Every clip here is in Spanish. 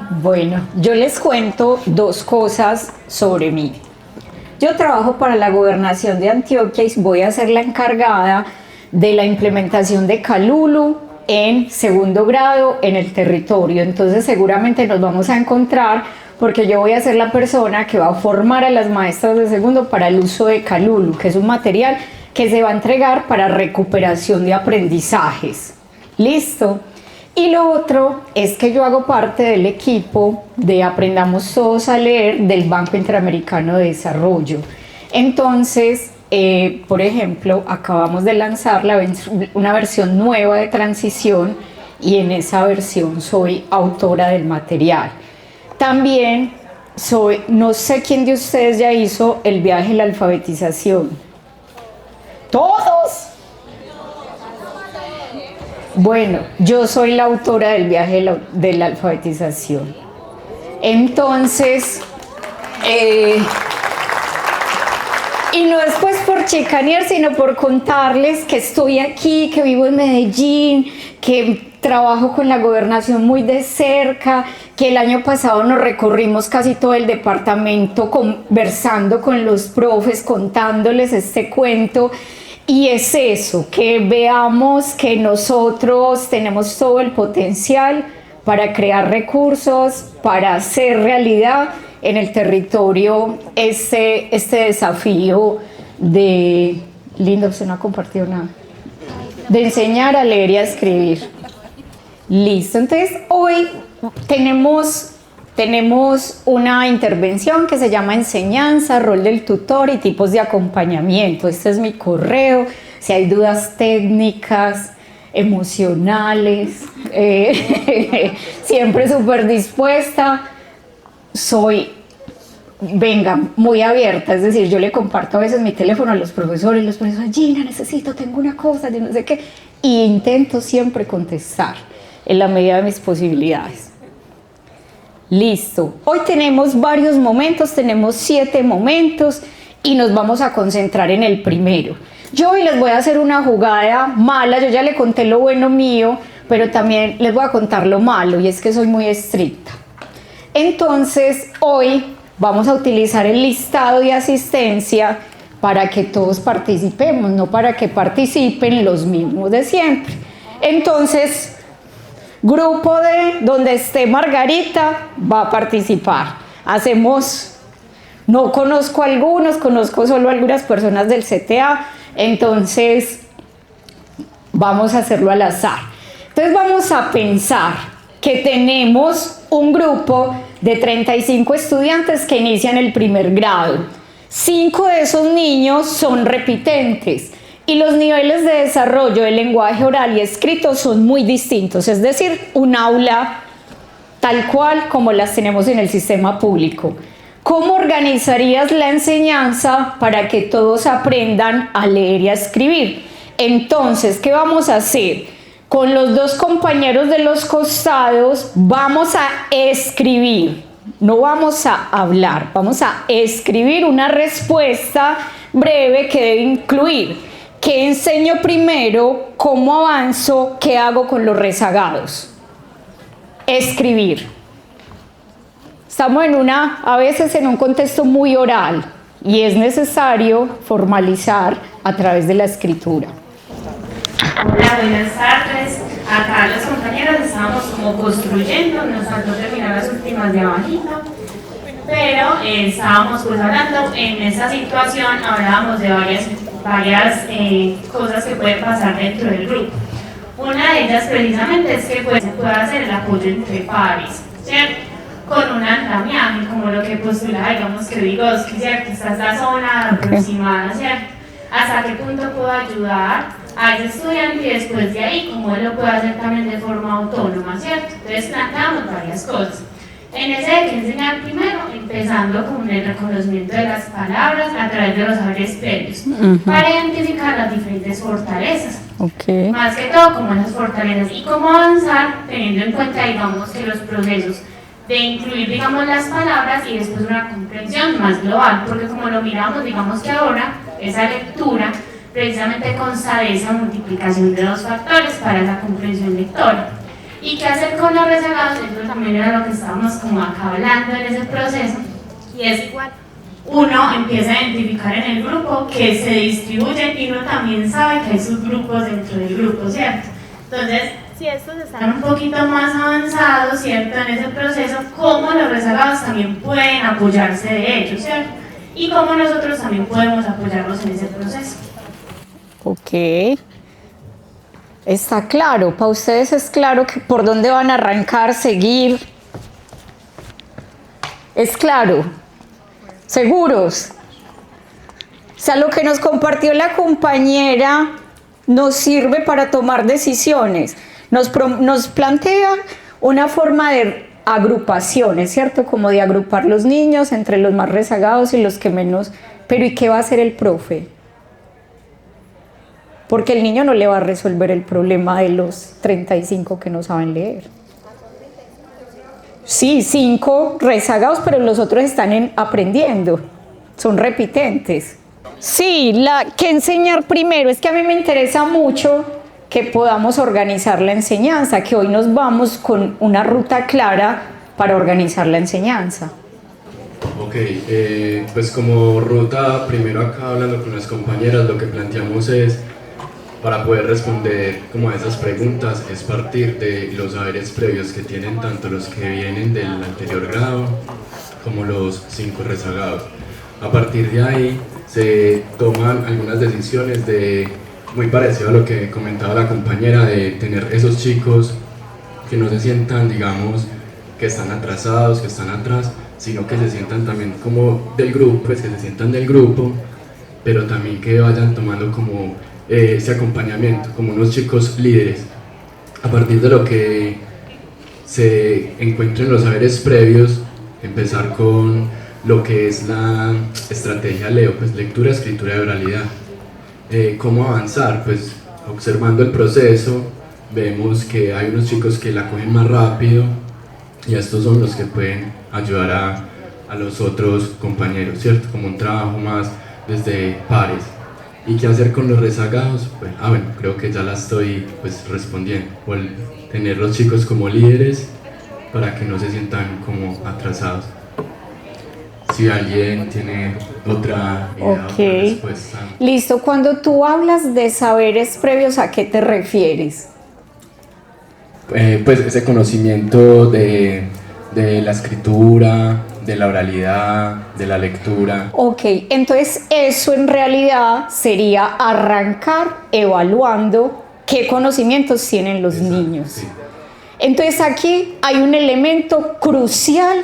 Bueno, yo les cuento dos cosas sobre mí. Yo trabajo para la Gobernación de Antioquia y voy a ser la encargada de la implementación de Calulu en segundo grado en el territorio. Entonces seguramente nos vamos a encontrar porque yo voy a ser la persona que va a formar a las maestras de segundo para el uso de Calulu, que es un material que se va a entregar para recuperación de aprendizajes. ¿Listo? Y lo otro es que yo hago parte del equipo de Aprendamos Todos a Leer del Banco Interamericano de Desarrollo. Entonces, por ejemplo, acabamos de lanzar una versión nueva de transición y en esa versión soy autora del material. También no sé quién de ustedes ya hizo el viaje de la alfabetización. ¿Todos? Bueno, yo soy la autora del viaje de la alfabetización. Entonces, y no es pues por chicanear, sino por contarles que estoy aquí, que vivo en Medellín, que trabajo con la gobernación muy de cerca, que el año pasado nos recorrimos casi todo el departamento conversando con los profes, contándoles este cuento. Y es eso, que veamos que nosotros tenemos todo el potencial para crear recursos, para hacer realidad en el territorio este desafío de, lindo, usted no ha compartido nada, de enseñar a leer y a escribir. Listo, entonces hoy tenemos una intervención que se llama enseñanza, rol del tutor y tipos de acompañamiento. Este es mi correo, si hay dudas técnicas, emocionales, siempre súper dispuesta, muy abierta, es decir, yo le comparto a veces mi teléfono a los profesores, Gina, tengo una cosa, de no sé qué, y intento siempre contestar en la medida de mis posibilidades. Listo, hoy tenemos varios momentos, tenemos 7 momentos y nos vamos a concentrar en el primero. Yo hoy les voy a hacer una jugada mala, yo ya le conté lo bueno mío, pero también les voy a contar lo malo y es que soy muy estricta. Entonces hoy vamos a utilizar el listado de asistencia para que todos participemos, no para que participen los mismos de siempre. Entonces, grupo de donde esté Margarita va a participar. No conozco a algunos, conozco solo a algunas personas del CTA, entonces vamos a hacerlo al azar. Entonces vamos a pensar que tenemos un grupo de 35 estudiantes que inician el primer grado. 5 de esos niños son repitentes. Y los niveles de desarrollo del lenguaje oral y escrito son muy distintos, es decir, un aula tal cual como las tenemos en el sistema público. ¿Cómo organizarías la enseñanza para que todos aprendan a leer y a escribir? Entonces, ¿qué vamos a hacer? Con los 2 compañeros de los costados vamos a escribir, no vamos a hablar, vamos a escribir una respuesta breve que debe incluir ¿qué enseño primero? ¿Cómo avanzo? ¿Qué hago con los rezagados? Escribir. Estamos a veces en un contexto muy oral y es necesario formalizar a través de la escritura. Hola, buenas tardes. Acá los compañeros estábamos como construyendo, nos faltó terminar las últimas de abajito, pero estábamos pues hablando en esa situación, hablábamos de varias cosas que pueden pasar dentro del grupo. Una de ellas precisamente es que se puede hacer el apoyo entre pares, ¿cierto? Con un andamiaje, como lo que postula, digamos que Vygotsky, ¿cierto? Está esta zona aproximada, ¿cierto? Hasta qué punto puedo ayudar a ese estudiante y después de ahí, cómo él lo puede hacer también de forma autónoma, ¿cierto? Entonces planteamos varias cosas. En ese hay que enseñar primero, empezando con el reconocimiento de las palabras a través de los saberes previos, para identificar las diferentes fortalezas. Más que todo, como esas fortalezas y cómo avanzar, teniendo en cuenta, digamos, que los procesos de incluir, digamos, las palabras y después una comprensión más global, porque como lo miramos, digamos que ahora, esa lectura precisamente consta de esa multiplicación de 2 factores para la comprensión lectora. ¿Y qué hacer con los rezagados? Eso también era lo que estábamos como acá hablando en ese proceso, y es igual. Uno empieza a identificar en el grupo que se distribuyen y uno también sabe que hay subgrupos dentro del grupo, ¿cierto? Entonces, si estos están un poquito más avanzados, ¿cierto? En ese proceso, cómo los rezagados también pueden apoyarse de ellos, ¿cierto? Y cómo nosotros también podemos apoyarlos en ese proceso. Ok. Está claro, para ustedes es claro que por dónde van a arrancar, seguir. Es claro. ¿Seguros? O sea, lo que nos compartió la compañera nos sirve para tomar decisiones. Nos plantea una forma de agrupaciones, ¿cierto? Como de agrupar los niños entre los más rezagados y los que menos. Pero ¿y qué va a hacer el profe? Porque el niño no le va a resolver el problema de los 35 que no saben leer. Sí, 5 rezagados, pero los otros están aprendiendo, son repitentes. Sí, ¿qué enseñar primero? Es que a mí me interesa mucho que podamos organizar la enseñanza, que hoy nos vamos con una ruta clara para organizar la enseñanza. Ok, pues como ruta, primero acá hablando con las compañeras, lo que planteamos es, para poder responder como a esas preguntas, es partir de los saberes previos que tienen tanto los que vienen del anterior grado como los 5 rezagados. A partir de ahí se toman algunas decisiones muy parecido a lo que comentaba la compañera, de tener esos chicos que no se sientan, digamos, que están atrasados, que están atrás, sino que se sientan también como del grupo, pues que se sientan del grupo, pero también que vayan tomando como ese acompañamiento, como unos chicos líderes. A partir de lo que se encuentren los saberes previos, empezar con lo que es la estrategia LEO, pues lectura, escritura y oralidad. ¿Cómo avanzar? Pues observando el proceso, vemos que hay unos chicos que la cogen más rápido y estos son los que pueden ayudar a los otros compañeros, ¿cierto? Como un trabajo más desde pares. ¿Y qué hacer con los rezagados? Pues, bueno, creo que ya la estoy pues respondiendo. O tener los chicos como líderes para que no se sientan como atrasados. Si alguien tiene otra idea, otra respuesta. Listo, cuando tú hablas de saberes previos, ¿a qué te refieres? Pues ese conocimiento de la escritura, de la oralidad, de la lectura. Ok, entonces eso en realidad sería arrancar evaluando qué conocimientos tienen los niños. Sí. Entonces aquí hay un elemento crucial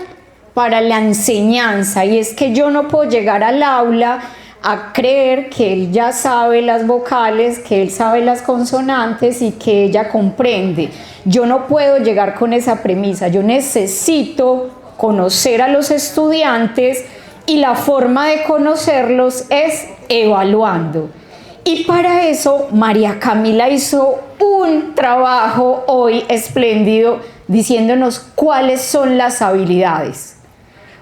para la enseñanza, y es que yo no puedo llegar al aula a creer que él ya sabe las vocales, que él sabe las consonantes y que ella comprende. Yo no puedo llegar con esa premisa. Yo necesito conocer a los estudiantes, y la forma de conocerlos es evaluando. Y para eso María Camila hizo un trabajo hoy espléndido diciéndonos cuáles son las habilidades.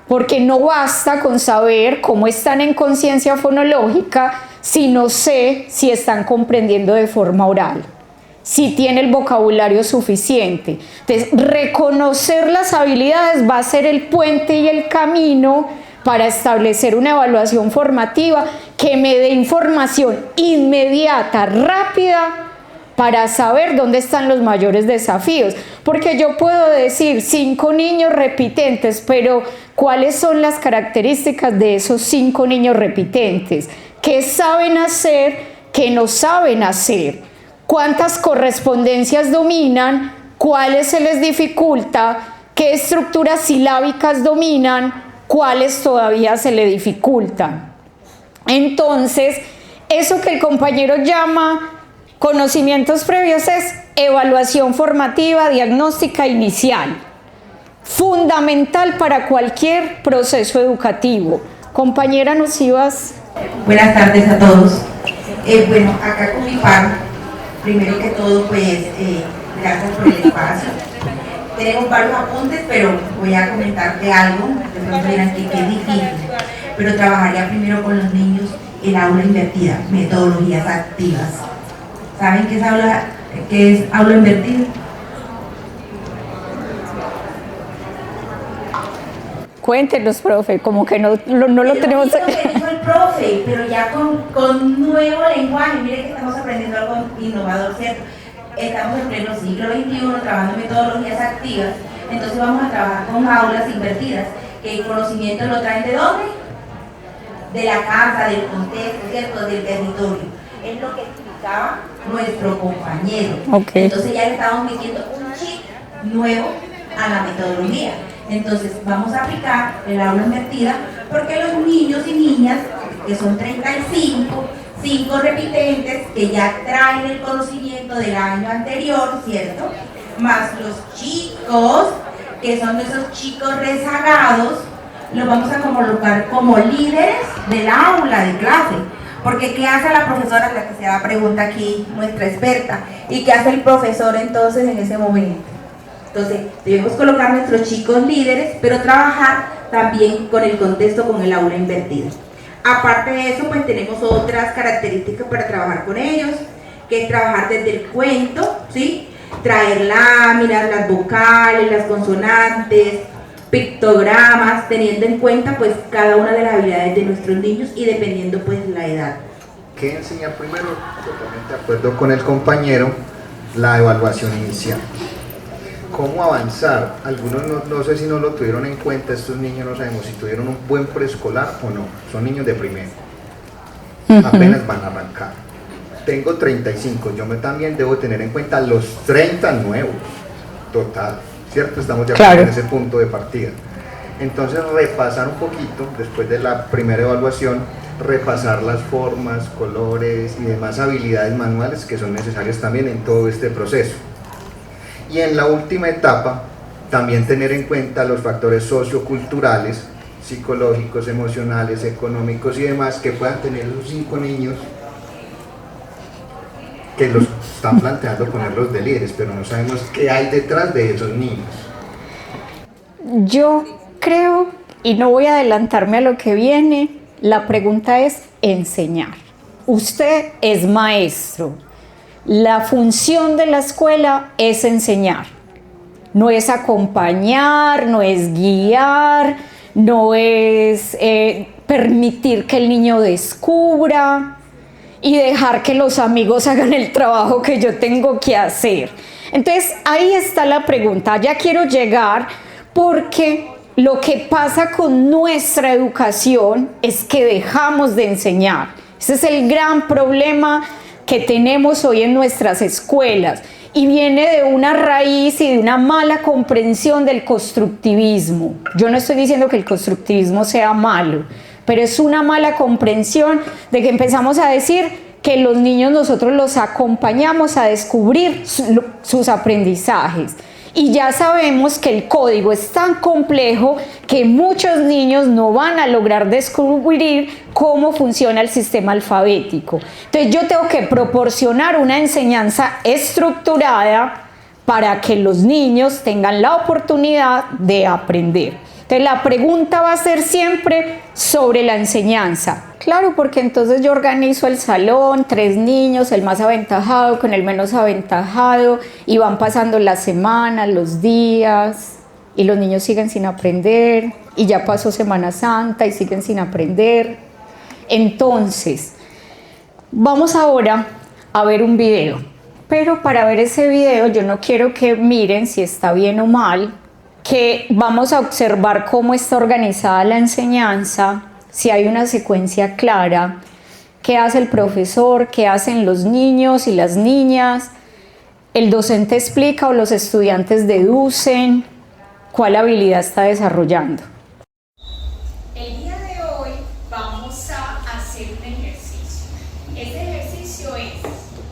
Porque no basta con saber cómo están en conciencia fonológica si no sé si están comprendiendo de forma oral, si tiene el vocabulario suficiente. Entonces, reconocer las habilidades va a ser el puente y el camino para establecer una evaluación formativa que me dé información inmediata, rápida, para saber dónde están los mayores desafíos. Porque yo puedo decir 5 niños repitentes, pero ¿cuáles son las características de esos 5 niños repitentes? ¿Qué saben hacer? ¿Qué no saben hacer? ¿Cuántas correspondencias dominan? ¿Cuáles se les dificulta? ¿Qué estructuras silábicas dominan? ¿Cuáles todavía se le dificultan? Entonces, eso que el compañero llama conocimientos previos es evaluación formativa, diagnóstica inicial. Fundamental para cualquier proceso educativo. Compañera, ¿nos ibas? Buenas tardes a todos. Bueno, acá con mi par, primero que todo, pues, gracias por el espacio. Tenemos varios apuntes, pero voy a comentarte algo. De pronto dirán que es difícil, pero trabajaría primero con los niños el aula invertida, metodologías activas. ¿Saben qué es aula invertida? Cuéntenos, profe, como que no lo tenemos... Lo que dijo el profe, pero ya con nuevo lenguaje. Mire que estamos aprendiendo algo innovador, ¿cierto? Estamos en pleno siglo XXI trabajando en metodologías activas, entonces vamos a trabajar con aulas invertidas, que el conocimiento lo traen ¿de dónde? De la casa, del contexto, ¿cierto? Del territorio. Es lo que explicaba nuestro compañero. Okay. Entonces ya le estamos metiendo un chip nuevo a la metodología. Entonces vamos a aplicar el aula invertida porque los niños y niñas, que son 35, 5 repitentes que ya traen el conocimiento del año anterior, ¿cierto? Más los chicos, que son esos chicos rezagados, los vamos a colocar como líderes del aula de clase. Porque ¿qué hace la profesora? La que se da pregunta aquí, nuestra experta. ¿Y qué hace el profesor entonces en ese momento? Entonces, debemos colocar a nuestros chicos líderes, pero trabajar también con el contexto, con el aula invertida. Aparte de eso, pues tenemos otras características para trabajar con ellos, que es trabajar desde el cuento, ¿sí? Traer láminas, las vocales, las consonantes, pictogramas, teniendo en cuenta pues cada una de las habilidades de nuestros niños y dependiendo pues la edad. ¿Qué enseñar primero? Totalmente de acuerdo con el compañero, la evaluación inicial. ¿Cómo avanzar? Algunos no sé si no lo tuvieron en cuenta, estos niños no sabemos si tuvieron un buen preescolar o no, son niños de primero, apenas van a arrancar. Tengo 35, yo también debo tener en cuenta los 30 nuevos, total, ¿cierto? Estamos de acuerdo en ese punto de partida. Entonces repasar un poquito, después de la primera evaluación, repasar las formas, colores y demás habilidades manuales que son necesarias también en todo este proceso. Y en la última etapa, también tener en cuenta los factores socioculturales, psicológicos, emocionales, económicos y demás que puedan tener los 5 niños que los están planteando ponerlos de líderes, pero no sabemos qué hay detrás de esos niños. Yo creo, y no voy a adelantarme a lo que viene, la pregunta es enseñar. Usted es maestro. La función de la escuela es enseñar, no es acompañar, no es guiar, no es permitir que el niño descubra y dejar que los amigos hagan el trabajo que yo tengo que hacer. Entonces ahí está la pregunta, ya quiero llegar porque lo que pasa con nuestra educación es que dejamos de enseñar. Ese es el gran problema que tenemos hoy en nuestras escuelas y viene de una raíz y de una mala comprensión del constructivismo. Yo no estoy diciendo que el constructivismo sea malo, pero es una mala comprensión de que empezamos a decir que los niños nosotros los acompañamos a descubrir sus aprendizajes. Y ya sabemos que el código es tan complejo que muchos niños no van a lograr descubrir cómo funciona el sistema alfabético. Entonces yo tengo que proporcionar una enseñanza estructurada para que los niños tengan la oportunidad de aprender. Entonces la pregunta va a ser siempre sobre la enseñanza. Claro, porque entonces yo organizo el salón, 3 niños, el más aventajado con el menos aventajado, y van pasando las semanas, los días, y los niños siguen sin aprender, y ya pasó Semana Santa y siguen sin aprender. Entonces, vamos ahora a ver un video, pero para ver ese video yo no quiero que miren si está bien o mal, que vamos a observar cómo está organizada la enseñanza, si hay una secuencia clara, qué hace el profesor, qué hacen los niños y las niñas, el docente explica o los estudiantes deducen, cuál habilidad está desarrollando. El día de hoy vamos a hacer un ejercicio. Este ejercicio es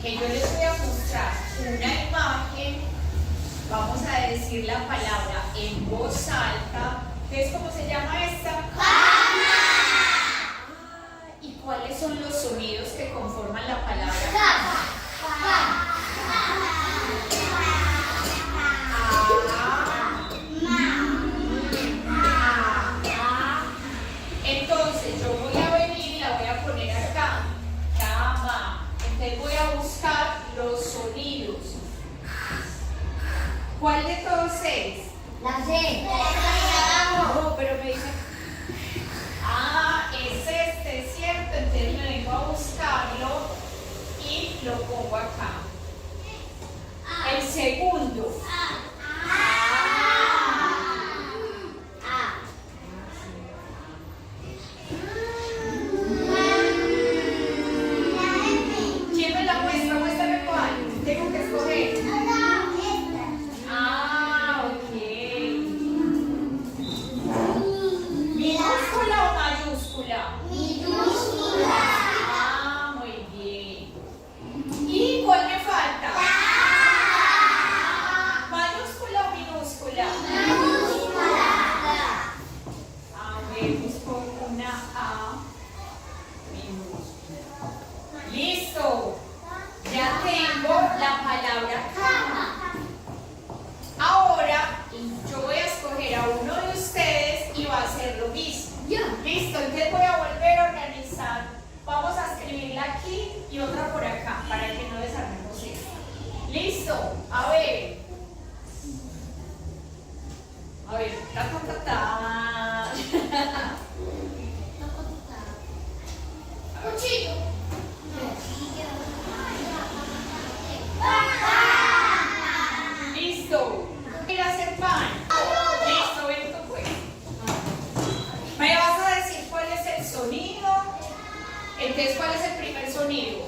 que yo les voy a mostrar una imagen, vamos a decir la palabra en voz alta. ¿Ves cómo se llama esta? ¿Y cuáles son los sonidos que conforman la palabra? Entonces yo voy a venir y la voy a poner acá. Cama. Entonces voy a buscar los sonidos. ¿Cuál de todos es? La C. mismo. Listo, entonces voy a volver a organizar. Vamos a escribirla aquí y otra por acá para que no desarmemos esto. Listo, a ver. A ver, ta ta ta ta. Cuchillo. Listo. Ir a hacer pan. Listo, ven tú pues. Me vas a decir cuál es el sonido. Entonces, ¿cuál es el primer sonido?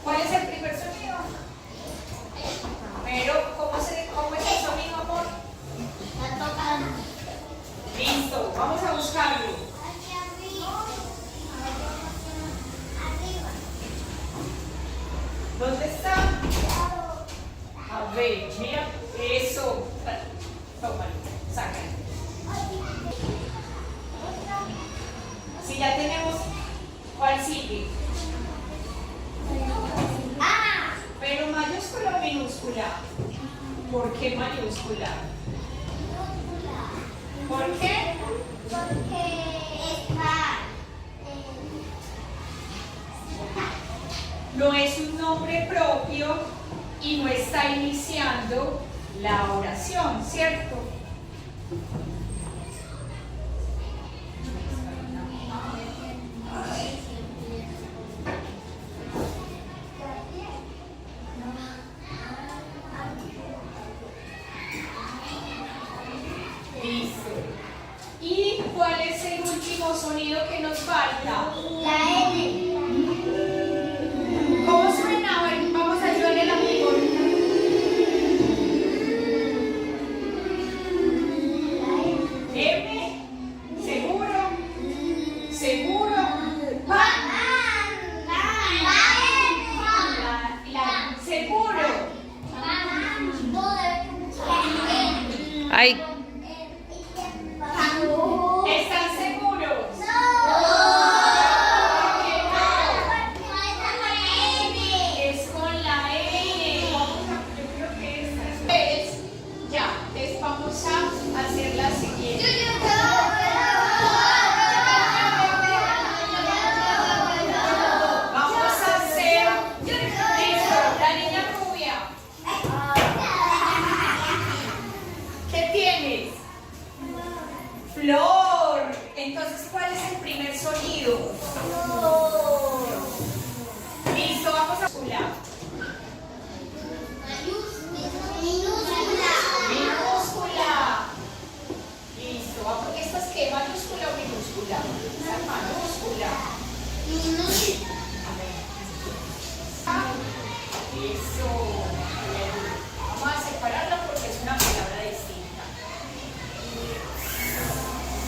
¿Cuál es el primer sonido? Pero, ¿cómo es el sonido, amor? Listo, vamos a buscarlo. ¿Dónde está? A ver, mira, eso. Tómalo, sácalo. Si ya tenemos, ¿cuál sigue? Pero mayúscula o minúscula. ¿Por qué mayúscula? ¿Por qué? No es un nombre propio y no está iniciando la oración, ¿cierto? Listo. ¿Y cuál es el último sonido que nos falta? La N. ¿Cómo suena? A ver, vamos a ayudarle al amigo. M. ¿Seguro? ¿Seguro? ¿Seguro? Ay, ¿Están seguros? Es con la N. Yo creo que esta es. Ya, entonces vamos a hacer la siguiente. Vamos a hacer. Listo, la niña rubia. ¿Qué tienes? Flor. Entonces, ¿cuál es el primer sonido? Listo, vamos a calcular. Minúscula. Listo, vamos. ¿Esta es qué? ¿Mayúscula o minúscula? Esta es mayúscula. Eso. Vamos a separarla porque es una palabra distinta.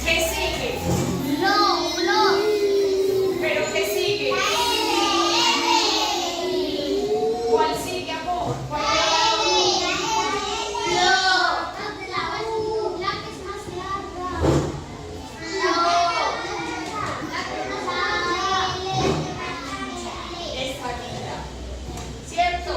¿Qué sigue? ¿Pero qué sigue? ¿Cuál sigue, amor? ¿Cuál Esta linda. ¿Cierto?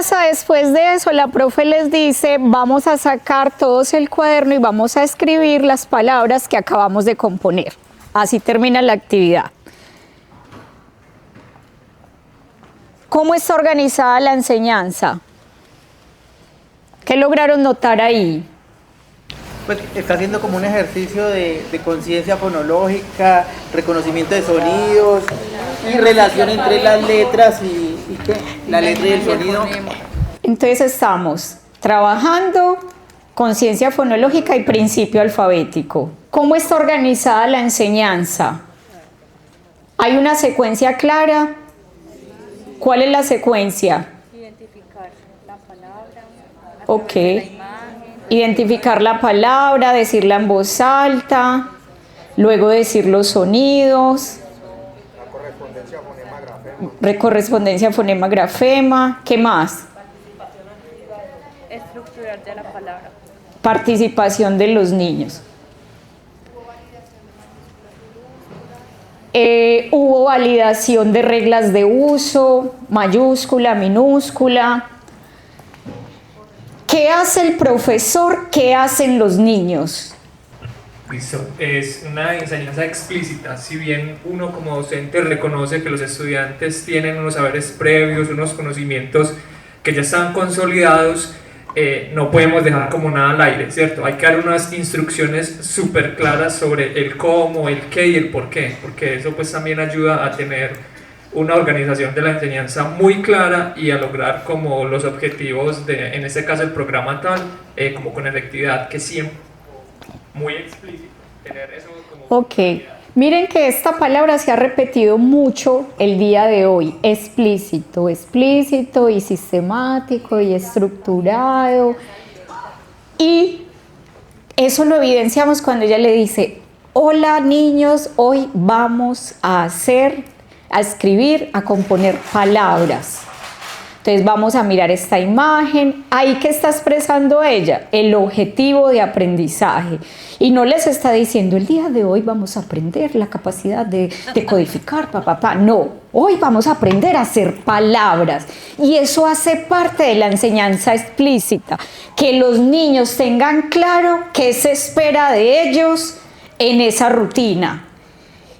pasa después de eso? La profe les dice, vamos a sacar todos el cuaderno y vamos a escribir las palabras que acabamos de componer. Así termina la actividad. ¿Cómo está organizada la enseñanza? ¿Qué lograron notar ahí? Pues está haciendo como un ejercicio de conciencia fonológica, reconocimiento de sonidos y relación entre las letras y ¿qué? La letra y el sonido. Entonces estamos trabajando conciencia fonológica y principio alfabético. ¿Cómo está organizada la enseñanza? ¿Hay una secuencia clara? ¿Cuál es la secuencia? Identificar la palabra. Ok. Identificar la palabra, decirla en voz alta, luego decir los sonidos. Correspondencia fonema grafema. ¿Qué más? Estructurar ya la palabra. Participación de los niños. Hubo validación de reglas de uso, mayúscula, minúscula. ¿Qué hace el profesor? ¿Qué hacen los niños? Listo, es una enseñanza explícita. Si bien uno como docente reconoce que los estudiantes tienen unos saberes previos, unos conocimientos que ya están consolidados, no podemos dejar como nada al aire, ¿cierto? Hay que dar unas instrucciones súper claras sobre el cómo, el qué y el por qué, porque eso pues también ayuda a tener una organización de la enseñanza muy clara y a lograr como los objetivos de, en este caso el programa tal, como con efectividad, que siempre muy explícito, tener eso como... Ok, miren que esta palabra se ha repetido mucho el día de hoy, explícito, explícito y sistemático y estructurado, y eso lo evidenciamos cuando ella le dice, hola niños, hoy vamos a escribir, a componer palabras. Entonces vamos a mirar esta imagen, ahí que está expresando ella, el objetivo de aprendizaje. Y no les está diciendo, el día de hoy vamos a aprender la capacidad de codificar, no, hoy vamos a aprender a hacer palabras. Y eso hace parte de la enseñanza explícita, que los niños tengan claro qué se espera de ellos en esa rutina.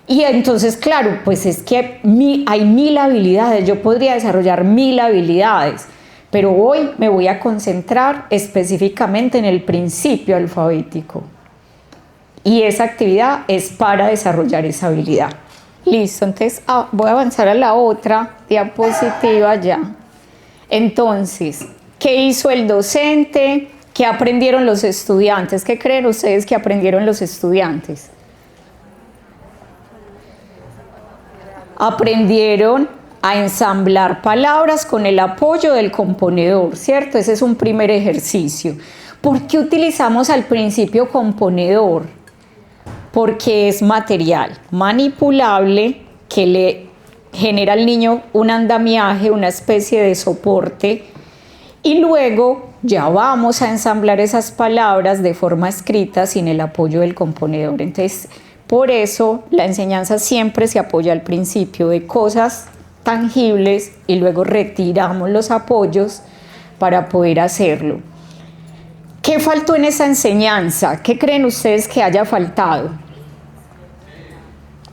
Y entonces, claro, pues es que hay 1000 habilidades, yo podría desarrollar 1000 habilidades, pero hoy me voy a concentrar específicamente en el principio alfabético. Y esa actividad es para desarrollar esa habilidad. Listo, entonces voy a avanzar a la otra diapositiva ya. Entonces, ¿qué hizo el docente? ¿Qué aprendieron los estudiantes? ¿Qué creen ustedes que aprendieron los estudiantes? Aprendieron a ensamblar palabras con el apoyo del componedor, ¿cierto? Ese es un primer ejercicio. ¿Por qué utilizamos al principio componedor? Porque es material manipulable que le genera al niño un andamiaje, una especie de soporte, y luego ya vamos a ensamblar esas palabras de forma escrita sin el apoyo del componedor. Entonces, por eso la enseñanza siempre se apoya al principio de cosas tangibles y luego retiramos los apoyos para poder hacerlo. ¿Qué faltó en esa enseñanza? ¿Qué creen ustedes que haya faltado?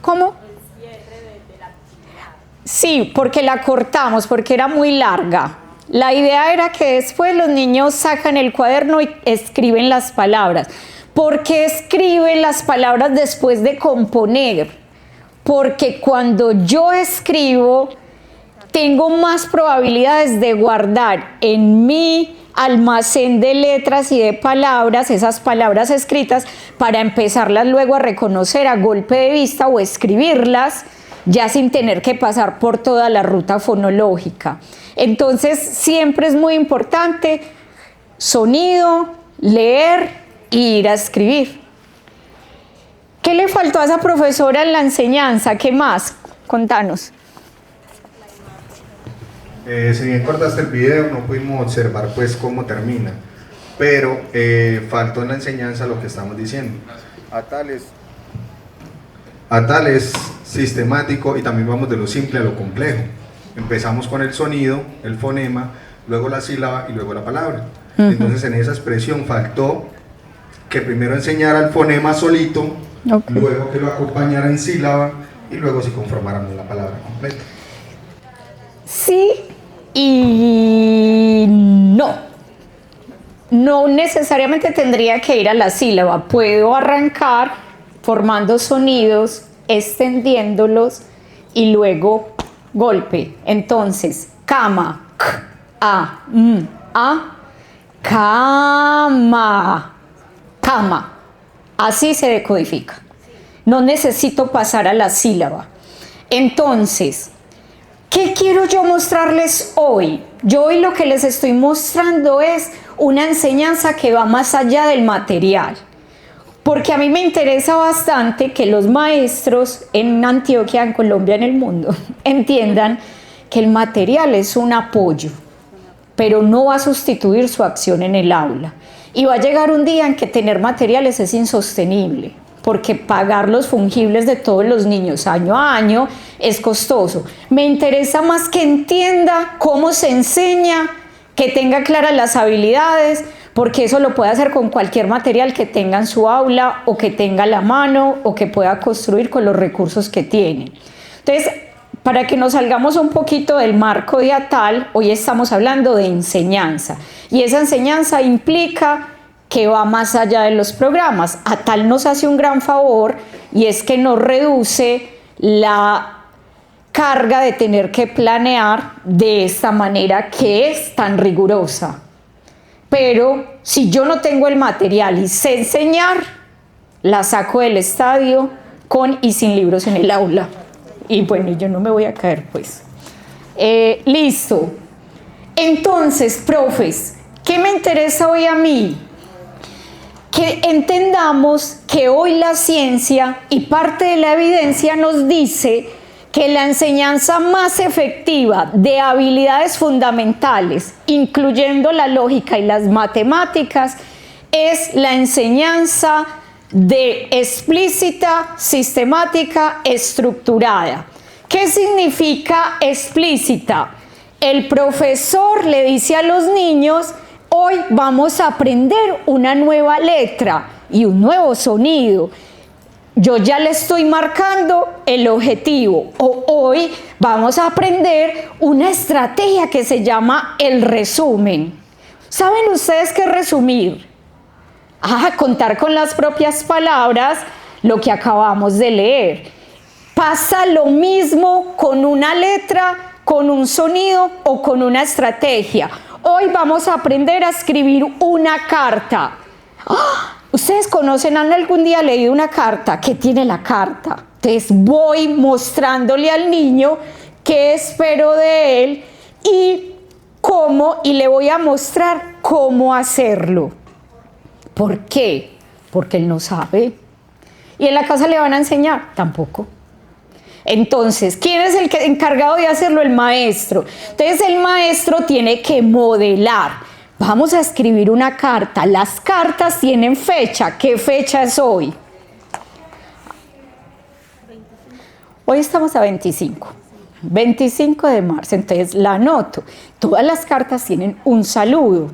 ¿Cómo? Sí, porque la cortamos, porque era muy larga. La idea era que después los niños sacan el cuaderno y escriben las palabras. ¿Por qué escriben las palabras después de componer? Porque cuando yo escribo, tengo más probabilidades de guardar en mi almacén de letras y de palabras, esas palabras escritas, para empezarlas luego a reconocer a golpe de vista o escribirlas, ya sin tener que pasar por toda la ruta fonológica. Entonces, siempre es muy importante sonido, leer, ir a escribir. ¿Qué le faltó a esa profesora en la enseñanza? ¿Qué más? Contanos. Si bien cortaste el video, no pudimos observar pues cómo termina, pero faltó en la enseñanza lo que estamos diciendo. A tal es sistemático y también vamos de lo simple a lo complejo. Empezamos con el sonido, el fonema, luego la sílaba y luego la palabra. Entonces en esa expresión faltó que primero enseñara el fonema solito, luego que lo acompañara en sílaba y luego se conformáramos la palabra completa. Sí y no. No necesariamente tendría que ir a la sílaba. Puedo arrancar formando sonidos, extendiéndolos y luego golpe. Entonces, cama, k, a, cama, cama. Así se decodifica. No necesito pasar a la sílaba. Entonces, ¿qué quiero yo mostrarles hoy? Yo hoy lo que les estoy mostrando es una enseñanza que va más allá del material. Porque a mí me interesa bastante que los maestros en Antioquia, en Colombia, en el mundo, entiendan que el material es un apoyo, pero no va a sustituir su acción en el aula. Y va a llegar un día en que tener materiales es insostenible, porque pagar los fungibles de todos los niños año a año es costoso. Me interesa más que entienda cómo se enseña, que tenga claras las habilidades, porque eso lo puede hacer con cualquier material que tenga en su aula o que tenga a la mano o que pueda construir con los recursos que tiene. Entonces, para que nos salgamos un poquito del marco de ATAL, hoy estamos hablando de enseñanza y esa enseñanza implica que va más allá de los programas. ATAL nos hace un gran favor y es que nos reduce la carga de tener que planear de esta manera que es tan rigurosa. Pero si yo no tengo el material y sé enseñar, la saco del estadio con y sin libros en el aula. Y bueno, yo no me voy a caer pues. Listo. Entonces, profes, ¿qué me interesa hoy a mí? Que entendamos que hoy la ciencia y parte de la evidencia nos dice que la enseñanza más efectiva de habilidades fundamentales, incluyendo la lógica y las matemáticas, es la enseñanza de explícita, sistemática, estructurada. ¿Qué significa explícita? El profesor le dice a los niños: hoy vamos a aprender una nueva letra y un nuevo sonido. Yo ya le estoy marcando el objetivo. O hoy vamos a aprender una estrategia que se llama el resumen. ¿Saben ustedes qué es resumir? Contar con las propias palabras lo que acabamos de leer. Pasa lo mismo con una letra, con un sonido o con una estrategia. Hoy vamos a aprender a escribir una carta. ¿Ustedes conocen, han algún día leído una carta? ¿Qué tiene la carta? Entonces voy mostrándole al niño qué espero de él y cómo, y le voy a mostrar cómo hacerlo. ¿Por qué? Porque él no sabe. ¿Y en la casa le van a enseñar? Tampoco. Entonces, ¿quién es el encargado de hacerlo? El maestro. Entonces el maestro tiene que modelar. Vamos a escribir una carta. Las cartas tienen fecha. ¿Qué fecha es hoy? Hoy estamos a 25. 25 de marzo. Entonces la anoto. Todas las cartas tienen un saludo.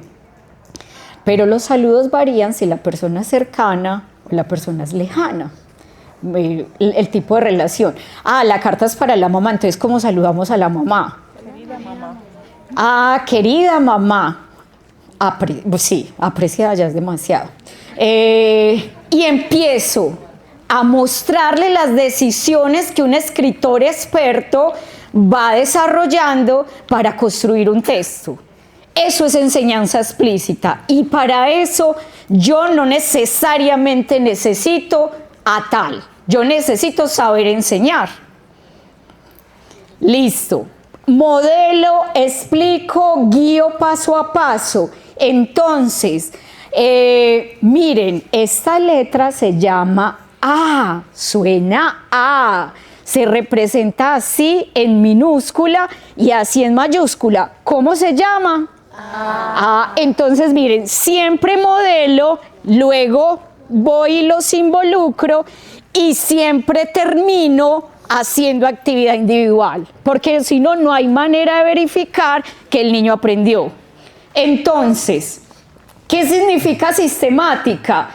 Pero los saludos varían si la persona es cercana o la persona es lejana. El tipo de relación. La carta es para la mamá. Entonces, ¿cómo saludamos a la mamá? Querida mamá. Querida mamá. Sí, apreciada ya es demasiado. Y empiezo a mostrarle las decisiones que un escritor experto va desarrollando para construir un texto. Eso es enseñanza explícita. Y para eso yo no necesariamente necesito ATAL. Yo necesito saber enseñar. Listo. Modelo, explico, guío paso a paso. Entonces, miren, esta letra se llama A, suena A, se representa así en minúscula y así en mayúscula. ¿Cómo se llama? Entonces, miren, siempre modelo, luego voy y los involucro y siempre termino haciendo actividad individual, porque si no, no hay manera de verificar que el niño aprendió. Entonces, ¿qué significa sistemática?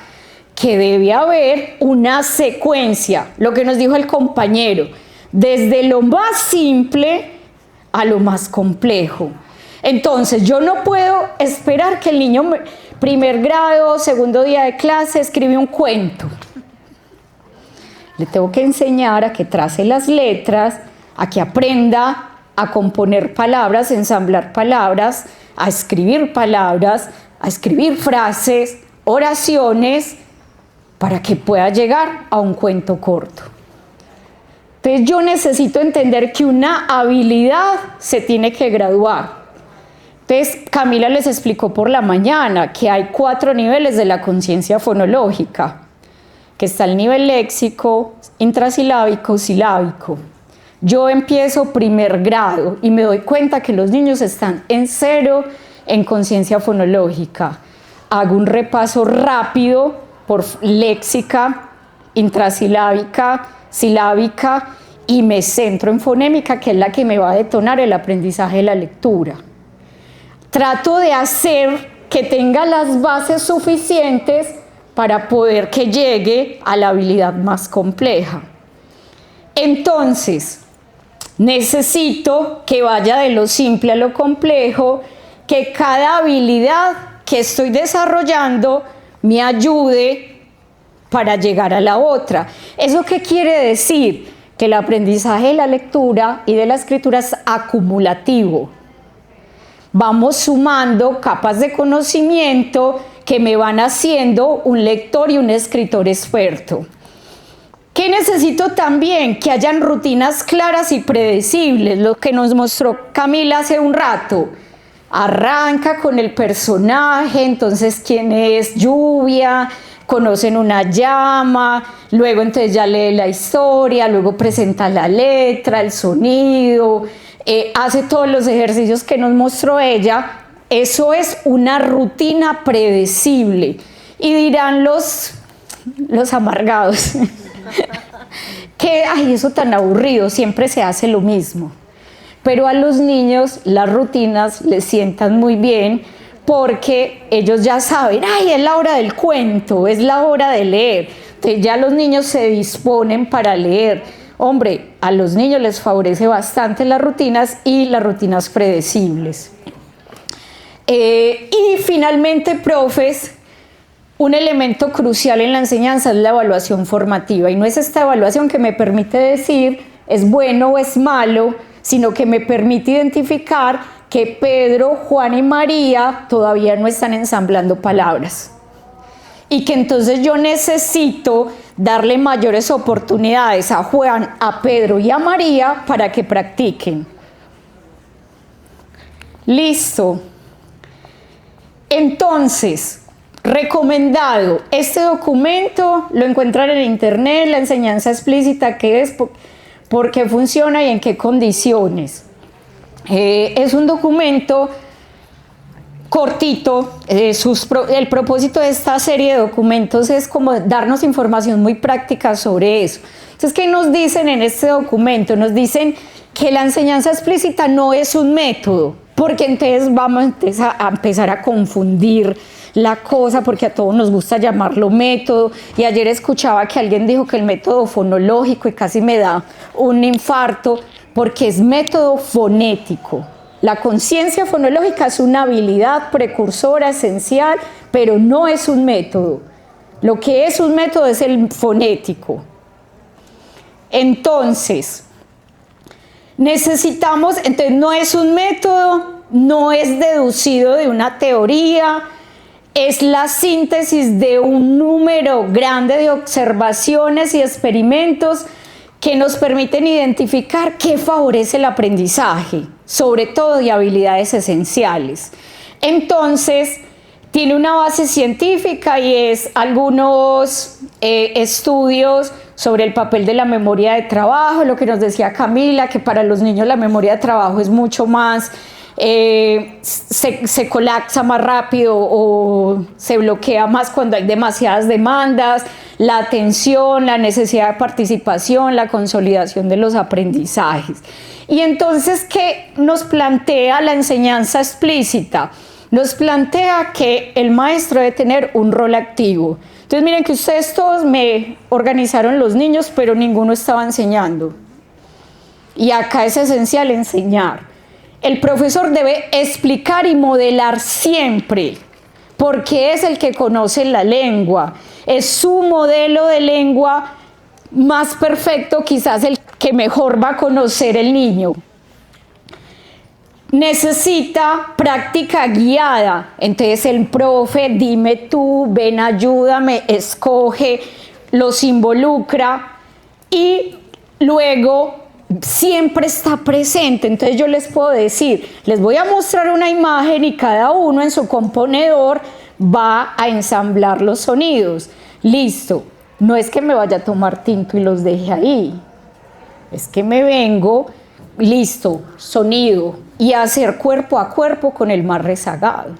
Que debe haber una secuencia, lo que nos dijo el compañero, desde lo más simple a lo más complejo. Entonces, yo no puedo esperar que el niño, primer grado, segundo día de clase, escribe un cuento. Le tengo que enseñar a que trace las letras, a que aprenda a componer palabras, ensamblar palabras, a escribir frases, oraciones, para que pueda llegar a un cuento corto. Entonces yo necesito entender que una habilidad se tiene que graduar. Entonces Camila les explicó por la mañana que hay 4 niveles de la conciencia fonológica, que está el nivel léxico, intrasilábico, silábico. Yo empiezo primer grado y me doy cuenta que los niños están en 0 en conciencia fonológica. Hago un repaso rápido por léxica, intrasilábica, silábica y me centro en fonémica, que es la que me va a detonar el aprendizaje de la lectura. Trato de hacer que tenga las bases suficientes para poder que llegue a la habilidad más compleja. Entonces, necesito que vaya de lo simple a lo complejo, que cada habilidad que estoy desarrollando me ayude para llegar a la otra. ¿Eso qué quiere decir? Que el aprendizaje de la lectura y de la escritura es acumulativo. Vamos sumando capas de conocimiento que me van haciendo un lector y un escritor experto. ¿Qué necesito también? Que hayan rutinas claras y predecibles, lo que nos mostró Camila hace un rato. Arranca con el personaje, entonces quién es Lluvia, conocen una llama, luego entonces ya lee la historia, luego presenta la letra, el sonido, hace todos los ejercicios que nos mostró ella. Eso es una rutina predecible. Y dirán los amargados que ay, eso tan aburrido, siempre se hace lo mismo. Pero a los niños las rutinas les sientan muy bien, porque ellos ya saben, ay, es la hora del cuento, es la hora de leer. Entonces ya los niños se disponen para leer. Hombre, a los niños les favorece bastante las rutinas y las rutinas predecibles. Y finalmente, profes, un elemento crucial en la enseñanza es la evaluación formativa. Y no es esta evaluación que me permite decir es bueno o es malo, sino que me permite identificar que Pedro, Juan y María todavía no están ensamblando palabras. Y que entonces yo necesito darle mayores oportunidades a Juan, a Pedro y a María para que practiquen. Listo. Entonces, recomendado, este documento lo encuentran en internet, la enseñanza explícita, qué es, por qué funciona y en qué condiciones. Es un documento cortito, el propósito de esta serie de documentos es como darnos información muy práctica sobre eso. Entonces, ¿qué nos dicen en este documento? Nos dicen que la enseñanza explícita no es un método, porque entonces vamos a empezar a confundir la cosa, porque a todos nos gusta llamarlo método. Y ayer escuchaba que alguien dijo que el método fonológico y casi me da un infarto, porque es método fonético. La conciencia fonológica es una habilidad precursora esencial, pero no es un método. Lo que es un método es el fonético. Entonces, entonces no es un método, no es deducido de una teoría, es la síntesis de un número grande de observaciones y experimentos que nos permiten identificar qué favorece el aprendizaje, sobre todo de habilidades esenciales. Entonces, tiene una base científica y es algunos estudios sobre el papel de la memoria de trabajo, lo que nos decía Camila, que para los niños la memoria de trabajo es mucho más, se colapsa más rápido o se bloquea más cuando hay demasiadas demandas. la atención, la necesidad de participación, la consolidación de los aprendizajes. Y entonces, ¿qué nos plantea la enseñanza explícita? Nos plantea que el maestro debe tener un rol activo. Entonces miren que ustedes todos me organizaron los niños, pero ninguno estaba enseñando. Y acá es esencial enseñar. El profesor debe explicar y modelar siempre, porque es el que conoce la lengua. Es su modelo de lengua más perfecto, quizás el que mejor va a conocer el niño. Necesita práctica guiada, entonces el profe, dime tú, ven, ayúdame, escoge, los involucra y luego siempre está presente. Entonces yo les puedo decir, les voy a mostrar una imagen y cada uno en su componedor va a ensamblar los sonidos. Listo, no es que me vaya a tomar tinto y los deje ahí, es que me vengo, listo, sonido, y hacer cuerpo a cuerpo con el más rezagado.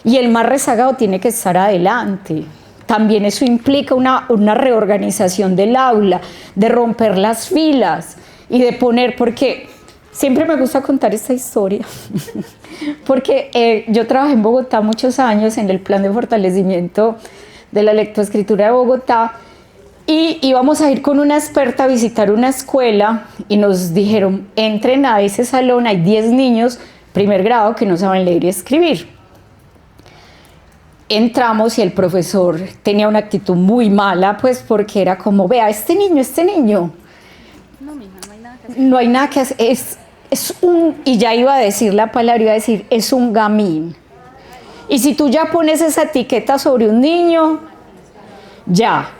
Y el más rezagado tiene que estar adelante. También eso implica una reorganización del aula, de romper las filas y de poner, porque siempre me gusta contar esta historia, porque yo trabajé en Bogotá muchos años en el plan de fortalecimiento de la lectoescritura de Bogotá, y íbamos a ir con una experta a visitar una escuela y nos dijeron, entren a ese salón, hay 10 niños, primer grado, que no saben leer y escribir. Entramos y el profesor tenía una actitud muy mala, pues porque era como, vea, este niño. No, mija, no hay nada que hacer. No hay nada que hacer, es un, y ya iba a decir la palabra, iba a decir, es un gamín. Y si tú ya pones esa etiqueta sobre un niño, ya.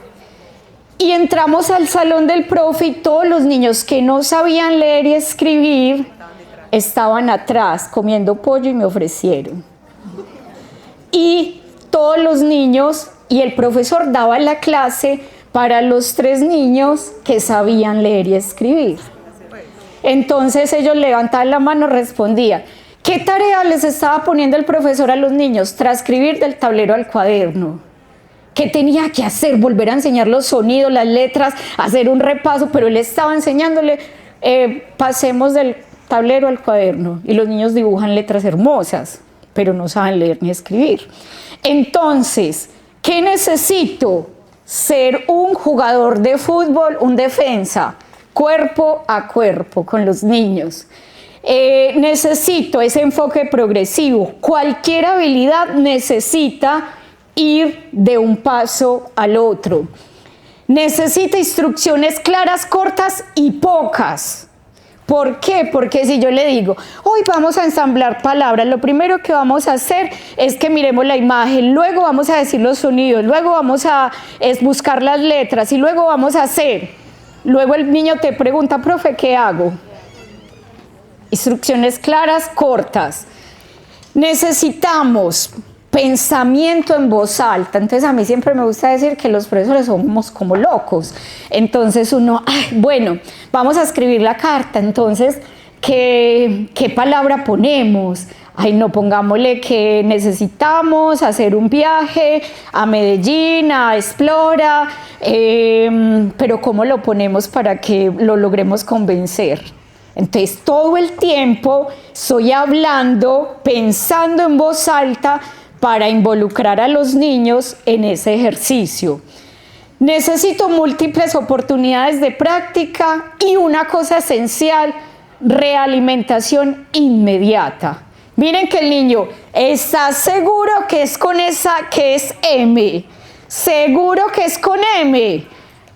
Y entramos al salón del profe y todos los niños que no sabían leer y escribir estaban atrás comiendo pollo y me ofrecieron. Y todos los niños, y el profesor daba la clase para los 3 niños que sabían leer y escribir. Entonces ellos levantaban la mano y respondían. ¿Qué tarea les estaba poniendo el profesor a los niños? Transcribir del tablero al cuaderno. ¿Qué tenía que hacer? Volver a enseñar los sonidos, las letras, hacer un repaso, pero él estaba enseñándole, pasemos del tablero al cuaderno, y los niños dibujan letras hermosas, pero no saben leer ni escribir. Entonces, ¿qué necesito? Ser un jugador de fútbol, un defensa, cuerpo a cuerpo con los niños. Necesito ese enfoque progresivo. Cualquier habilidad necesita ir de un paso al otro. Necesita instrucciones claras, cortas y pocas. ¿Por qué? Porque si yo le digo, hoy vamos a ensamblar palabras, lo primero que vamos a hacer es que miremos la imagen, luego vamos a decir los sonidos, luego vamos a buscar las letras y luego vamos a hacer. Luego el niño te pregunta, profe, ¿qué hago? Instrucciones claras, cortas. Necesitamos pensamiento en voz alta. Entonces a mí siempre me gusta decir que los profesores somos como locos. Entonces uno, bueno, vamos a escribir la carta, entonces, ¿qué palabra ponemos? No, pongámosle que necesitamos hacer un viaje a Medellín, a Explora, pero ¿cómo lo ponemos para que lo logremos convencer? Entonces todo el tiempo estoy hablando, pensando en voz alta, para involucrar a los niños en ese ejercicio. Necesito múltiples oportunidades de práctica y una cosa esencial, realimentación inmediata. Miren que el niño está seguro que es con esa, que es M, seguro que es con M.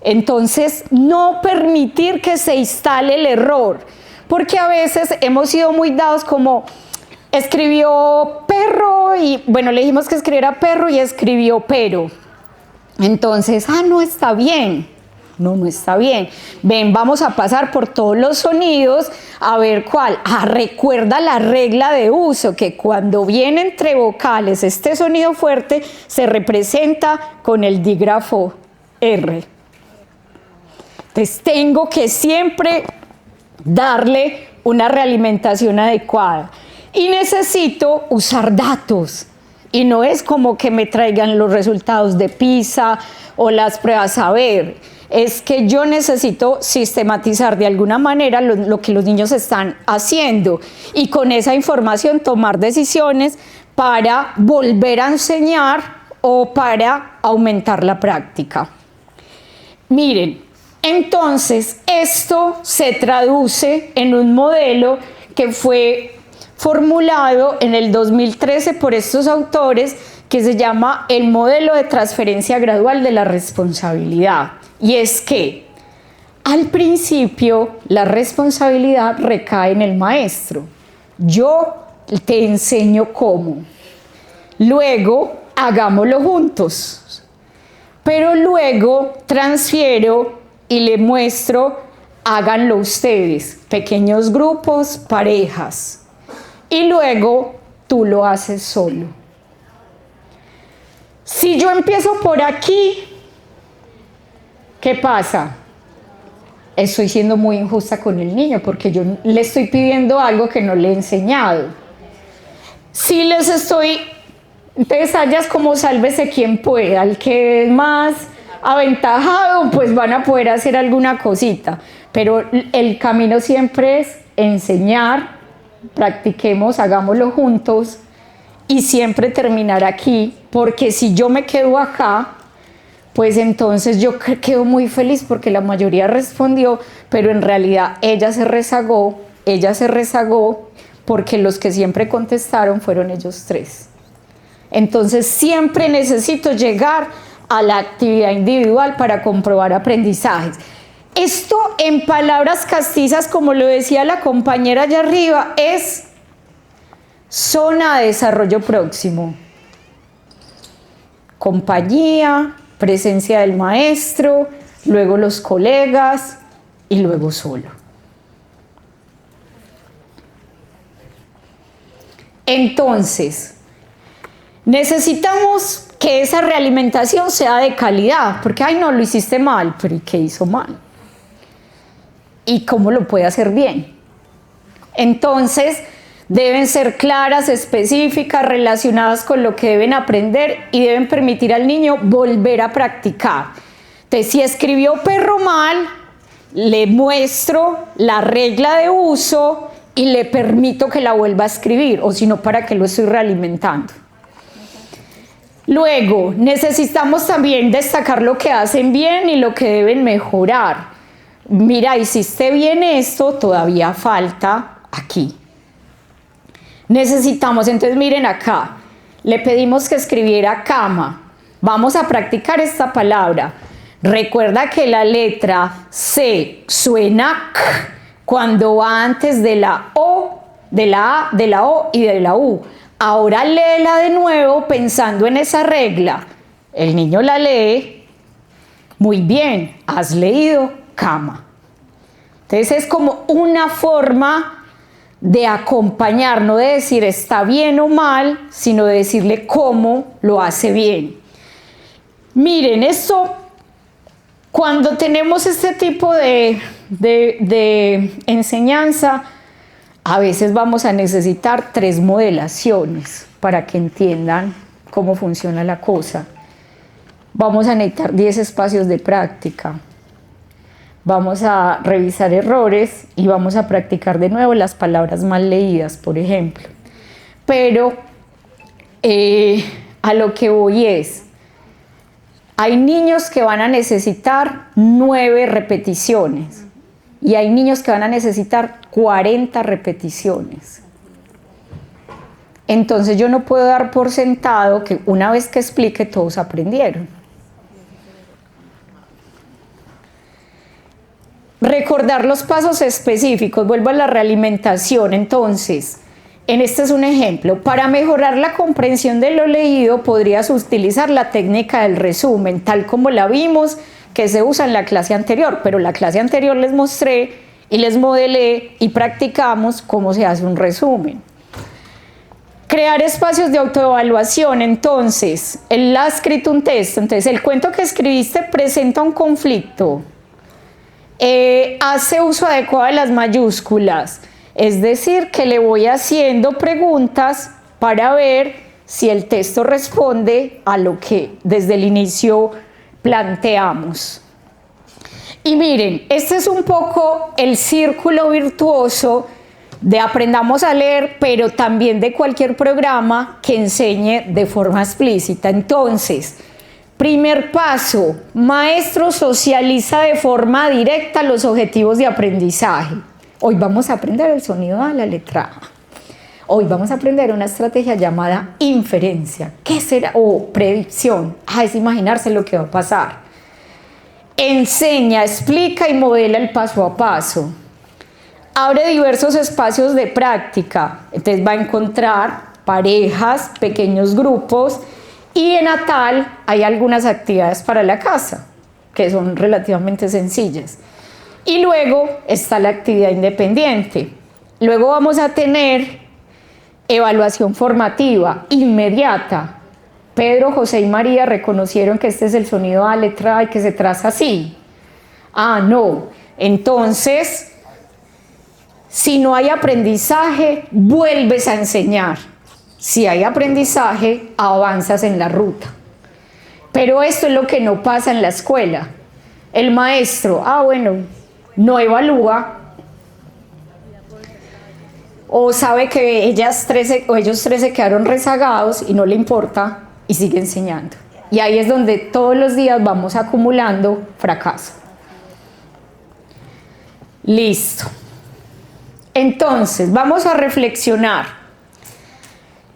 Entonces, no permitir que se instale el error, porque a veces hemos sido muy dados como, escribió perro y, bueno, le dijimos que escribiera perro y escribió pero. Entonces, no está bien. No está bien. Ven, vamos a pasar por todos los sonidos a ver cuál. Recuerda la regla de uso, que cuando viene entre vocales este sonido fuerte se representa con el dígrafo R. Entonces, tengo que siempre darle una realimentación adecuada. Y necesito usar datos. Y no es como que me traigan los resultados de PISA o las pruebas saber. Es que yo necesito sistematizar de alguna manera lo que los niños están haciendo y con esa información tomar decisiones para volver a enseñar o para aumentar la práctica. Miren, entonces esto se traduce en un modelo que fue formulado en el 2013 por estos autores, que se llama el modelo de transferencia gradual de la responsabilidad. Y es que al principio la responsabilidad recae en el maestro. Yo te enseño cómo. Luego, hagámoslo juntos. Pero luego transfiero y le muestro, háganlo ustedes, pequeños grupos, parejas. Y luego tú lo haces solo. Si yo empiezo por aquí, ¿qué pasa? Estoy siendo muy injusta con el niño porque yo le estoy pidiendo algo que no le he enseñado. Si les estoy, entonces allá es como sálvese quien pueda, el que es más aventajado, pues van a poder hacer alguna cosita, pero el camino siempre es enseñar, practiquemos, hagámoslo juntos y siempre terminar aquí, porque si yo me quedo acá, pues entonces yo quedo muy feliz porque la mayoría respondió, pero en realidad ella se rezagó porque los que siempre contestaron fueron ellos tres. Entonces siempre necesito llegar a la actividad individual para comprobar aprendizajes. Esto en palabras castizas, como lo decía la compañera allá arriba, es zona de desarrollo próximo. Compañía, presencia del maestro, luego los colegas y luego solo. Entonces, necesitamos que esa realimentación sea de calidad, porque ay no, lo hiciste mal, pero ¿y qué hizo mal? ¿Y cómo lo puede hacer bien? Entonces, deben ser claras, específicas, relacionadas con lo que deben aprender y deben permitir al niño volver a practicar. Entonces, si escribió perro mal, le muestro la regla de uso y le permito que la vuelva a escribir, o si no, ¿para qué lo estoy realimentando? Luego, necesitamos también destacar lo que hacen bien y lo que deben mejorar. Mira, hiciste bien esto, todavía falta aquí. Necesitamos, entonces miren acá, le pedimos que escribiera cama. Vamos a practicar esta palabra. Recuerda que la letra C suena K cuando va antes de la O, de la A, de la O y de la U. Ahora léela de nuevo pensando en esa regla. El niño la lee. Muy bien, has leído cama. Entonces es como una forma de acompañar, no de decir está bien o mal, sino de decirle cómo lo hace bien. Miren, esto, cuando tenemos este tipo de enseñanza, a veces vamos a necesitar 3 modelaciones para que entiendan cómo funciona la cosa. Vamos a necesitar 10 espacios de práctica. Vamos a revisar errores y vamos a practicar de nuevo las palabras mal leídas, por ejemplo. Pero a lo que voy es, hay niños que van a necesitar 9 repeticiones. Y hay niños que van a necesitar 40 repeticiones. Entonces yo no puedo dar por sentado que una vez que explique todos aprendieron. Recordar los pasos específicos, vuelvo a la realimentación. Entonces, este es un ejemplo. Para mejorar la comprensión de lo leído podrías utilizar la técnica del resumen, tal como la vimos, que se usa en la clase anterior, pero la clase anterior les mostré y les modelé y practicamos cómo se hace un resumen. Crear espacios de autoevaluación. Entonces, él ha escrito un texto, entonces el cuento que escribiste presenta un conflicto, hace uso adecuado de las mayúsculas, es decir, que le voy haciendo preguntas para ver si el texto responde a lo que desde el inicio planteamos. Y miren, este es un poco el círculo virtuoso de aprendamos a leer, pero también de cualquier programa que enseñe de forma explícita. Entonces, primer paso, maestro socializa de forma directa los objetivos de aprendizaje. Hoy vamos a aprender el sonido A, la letra A. Hoy vamos a aprender una estrategia llamada inferencia. ¿Qué será? O predicción. Es imaginarse lo que va a pasar. Enseña, explica y modela el paso a paso. Abre diversos espacios de práctica. Entonces va a encontrar parejas, pequeños grupos, y en Natal hay algunas actividades para la casa, que son relativamente sencillas. Y luego está la actividad independiente. Luego vamos a tener evaluación formativa inmediata. Pedro, José y María reconocieron que este es el sonido A, letra A, y que se traza así. No. Entonces, si no hay aprendizaje, vuelves a enseñar. Si hay aprendizaje, avanzas en la ruta. Pero esto es lo que no pasa en la escuela. El maestro, no evalúa, o sabe que ellos tres se quedaron rezagados y no le importa, y sigue enseñando. Y ahí es donde todos los días vamos acumulando fracaso. Listo. Entonces, vamos a reflexionar.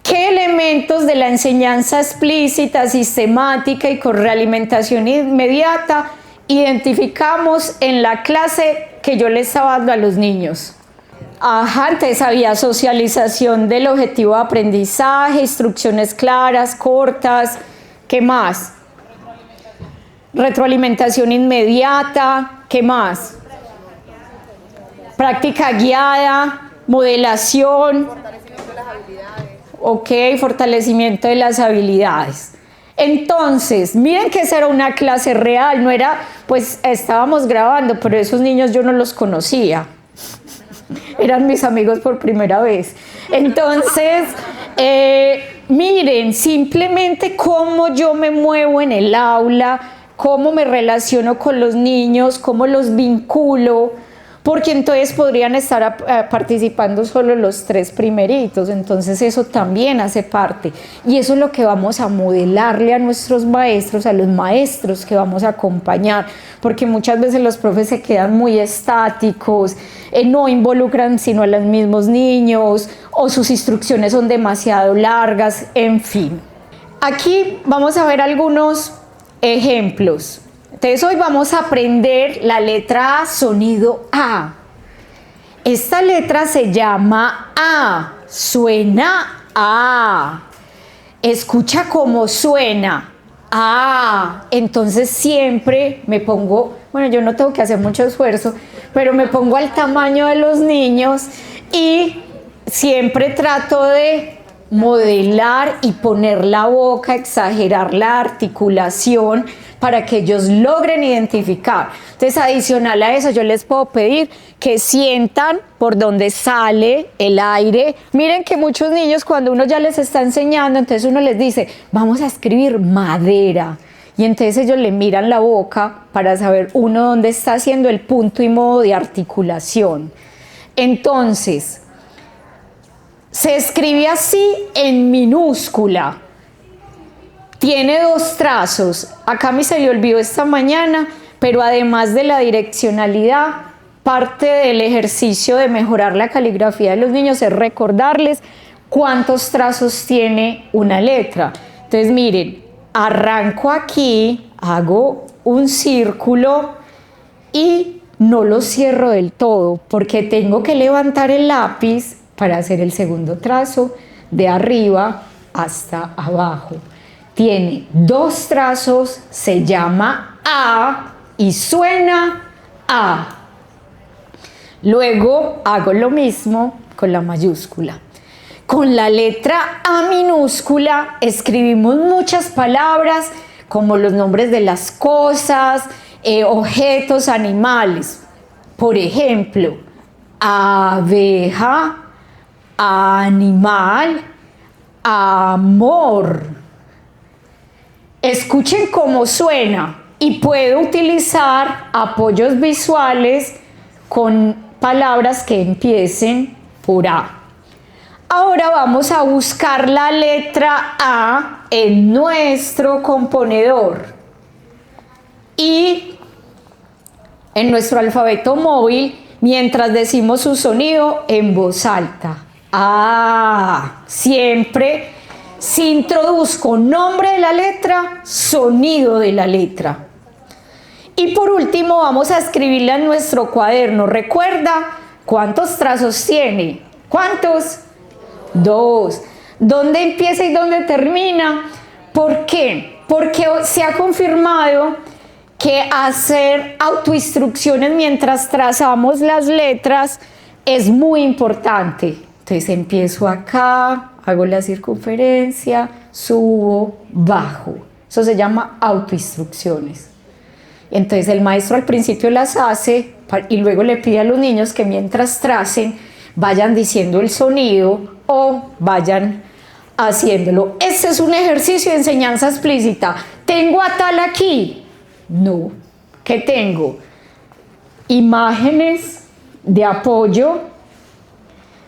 ¿Qué elementos de la enseñanza explícita, sistemática y con realimentación inmediata identificamos en la clase que yo les estaba dando a los niños? Antes había socialización del objetivo de aprendizaje, instrucciones claras, cortas. ¿Qué más? Retroalimentación inmediata. ¿Qué más? Práctica guiada, modelación. Fortalecimiento de las habilidades. Entonces, miren que esa era una clase real, no era, pues estábamos grabando, pero esos niños yo no los conocía. Eran mis amigos por primera vez. Entonces, miren, simplemente cómo yo me muevo en el aula, cómo me relaciono con los niños, cómo los vinculo, porque entonces podrían estar participando solo los 3 primeritos, entonces eso también hace parte. Y eso es lo que vamos a modelarle a nuestros maestros, a los maestros que vamos a acompañar, porque muchas veces los profes se quedan muy estáticos, no involucran sino a los mismos niños, o sus instrucciones son demasiado largas, en fin. Aquí vamos a ver algunos ejemplos. Entonces hoy vamos a aprender la letra A, sonido A. Esta letra se llama A, suena A. Escucha cómo suena A. Entonces siempre me pongo, yo no tengo que hacer mucho esfuerzo, pero me pongo al tamaño de los niños y siempre trato de modelar y poner la boca, exagerar la articulación para que ellos logren identificar. Entonces, adicional a eso, yo les puedo pedir que sientan por donde sale el aire. Miren que muchos niños, cuando uno ya les está enseñando, entonces uno les dice, vamos a escribir madera. Y entonces ellos le miran la boca para saber uno dónde está haciendo el punto y modo de articulación. Entonces, se escribe así en minúscula. Tiene 2 trazos. Acá a mí se le olvidó esta mañana, pero además de la direccionalidad, parte del ejercicio de mejorar la caligrafía de los niños es recordarles cuántos trazos tiene una letra. Entonces miren, arranco aquí, hago un círculo y no lo cierro del todo porque tengo que levantar el lápiz para hacer el segundo trazo de arriba hasta abajo. Tiene 2 trazos, se llama A y suena A. Luego hago lo mismo con la mayúscula. Con la letra A minúscula escribimos muchas palabras como los nombres de las cosas, objetos, animales. Por ejemplo, abeja, animal, amor. Escuchen cómo suena y puedo utilizar apoyos visuales con palabras que empiecen por A. Ahora vamos a buscar la letra A en nuestro componedor y en nuestro alfabeto móvil mientras decimos su sonido en voz alta. A. Siempre si introduzco nombre de la letra, sonido de la letra. Y por último vamos a escribirla en nuestro cuaderno. Recuerda cuántos trazos tiene. ¿Cuántos? 2. ¿Dónde empieza y dónde termina? ¿Por qué? Porque se ha confirmado que hacer autoinstrucciones mientras trazamos las letras es muy importante. Entonces empiezo acá, hago la circunferencia, subo, bajo. Eso se llama autoinstrucciones. Entonces el maestro al principio las hace y luego le pide a los niños que mientras tracen vayan diciendo el sonido o vayan haciéndolo. Este es un ejercicio de enseñanza explícita. ¿Tengo a tal aquí? No. ¿Qué tengo? Imágenes de apoyo.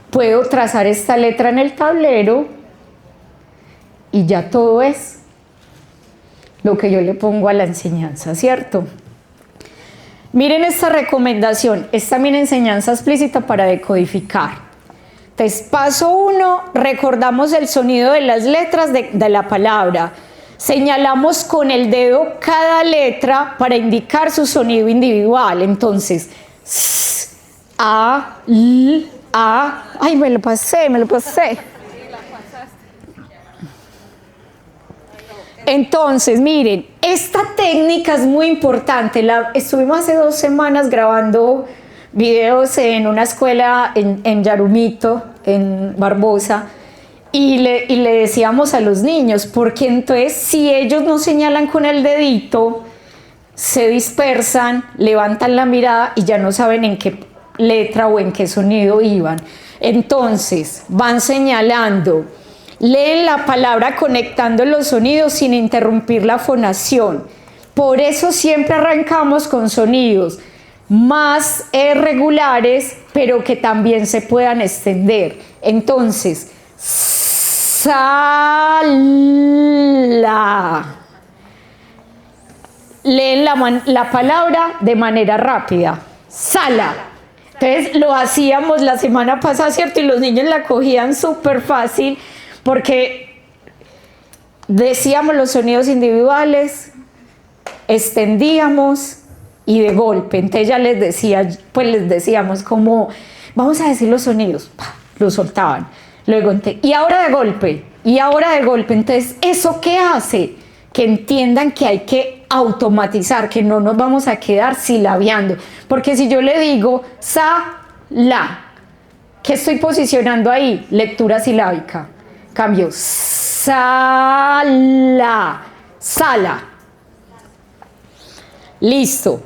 Puedo trazar esta letra en el tablero y ya todo es lo que yo le pongo a la enseñanza, ¿cierto? Miren esta recomendación, es también enseñanza explícita para decodificar. Entonces, paso 1, recordamos el sonido de las letras de la palabra. Señalamos con el dedo cada letra para indicar su sonido individual. Entonces, S, A, L, A. Ay, me lo pasé. Entonces, miren, esta técnica es muy importante. Estuvimos hace 2 semanas grabando videos en una escuela en Yarumito, en Barbosa, y le decíamos a los niños, porque entonces si ellos no señalan con el dedito, se dispersan, levantan la mirada y ya no saben en qué letra o en qué sonido iban. Entonces, van señalando. Leen la palabra conectando los sonidos sin interrumpir la fonación. Por eso siempre arrancamos con sonidos más regulares, pero que también se puedan extender. Entonces, sala. Leen la palabra de manera rápida. Sala. Entonces lo hacíamos la semana pasada, ¿cierto? Y los niños la cogían súper fácil, porque decíamos los sonidos individuales, extendíamos y de golpe. Entonces ya les decíamos como, vamos a decir los sonidos, lo soltaban. Luego, y ahora de golpe. Entonces, ¿eso qué hace? Que entiendan que hay que automatizar, que no nos vamos a quedar silabeando. Porque si yo le digo sa, la, ¿qué estoy posicionando ahí? Lectura silábica. Cambio, sala, sala. Listo.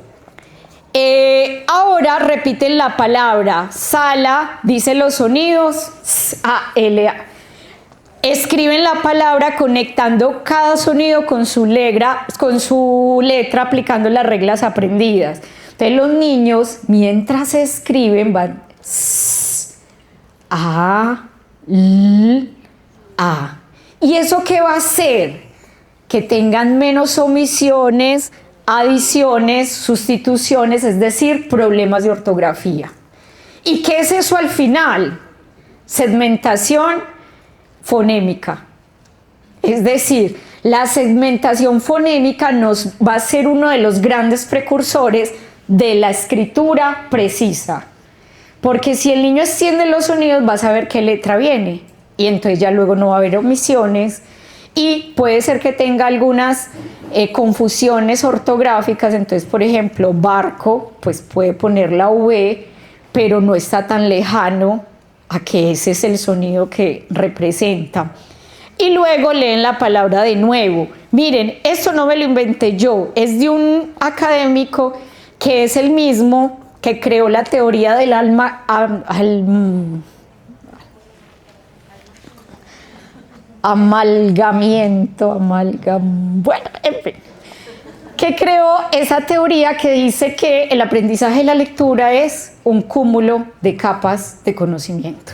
Ahora repiten la palabra sala, dice los sonidos, S-A-L-A. Escriben la palabra conectando cada sonido con su letra, aplicando las reglas aprendidas. Entonces los niños, mientras escriben, van S-A, L, A. ¿Y eso qué va a hacer? Que tengan menos omisiones, adiciones, sustituciones, es decir, problemas de ortografía. ¿Y qué es eso al final? Segmentación fonémica. Es decir, la segmentación fonémica nos va a ser uno de los grandes precursores de la escritura precisa. Porque si el niño extiende los sonidos, va a saber qué letra viene. Y entonces ya luego no va a haber omisiones. Y puede ser que tenga algunas confusiones ortográficas. Entonces, por ejemplo, barco, pues puede poner la V, pero no está tan lejano a que ese es el sonido que representa. Y luego leen la palabra de nuevo. Miren, esto no me lo inventé yo, es de un académico que es el mismo que creó la teoría del alma, bueno, en fin, que creó esa teoría que dice que el aprendizaje de la lectura es un cúmulo de capas de conocimiento.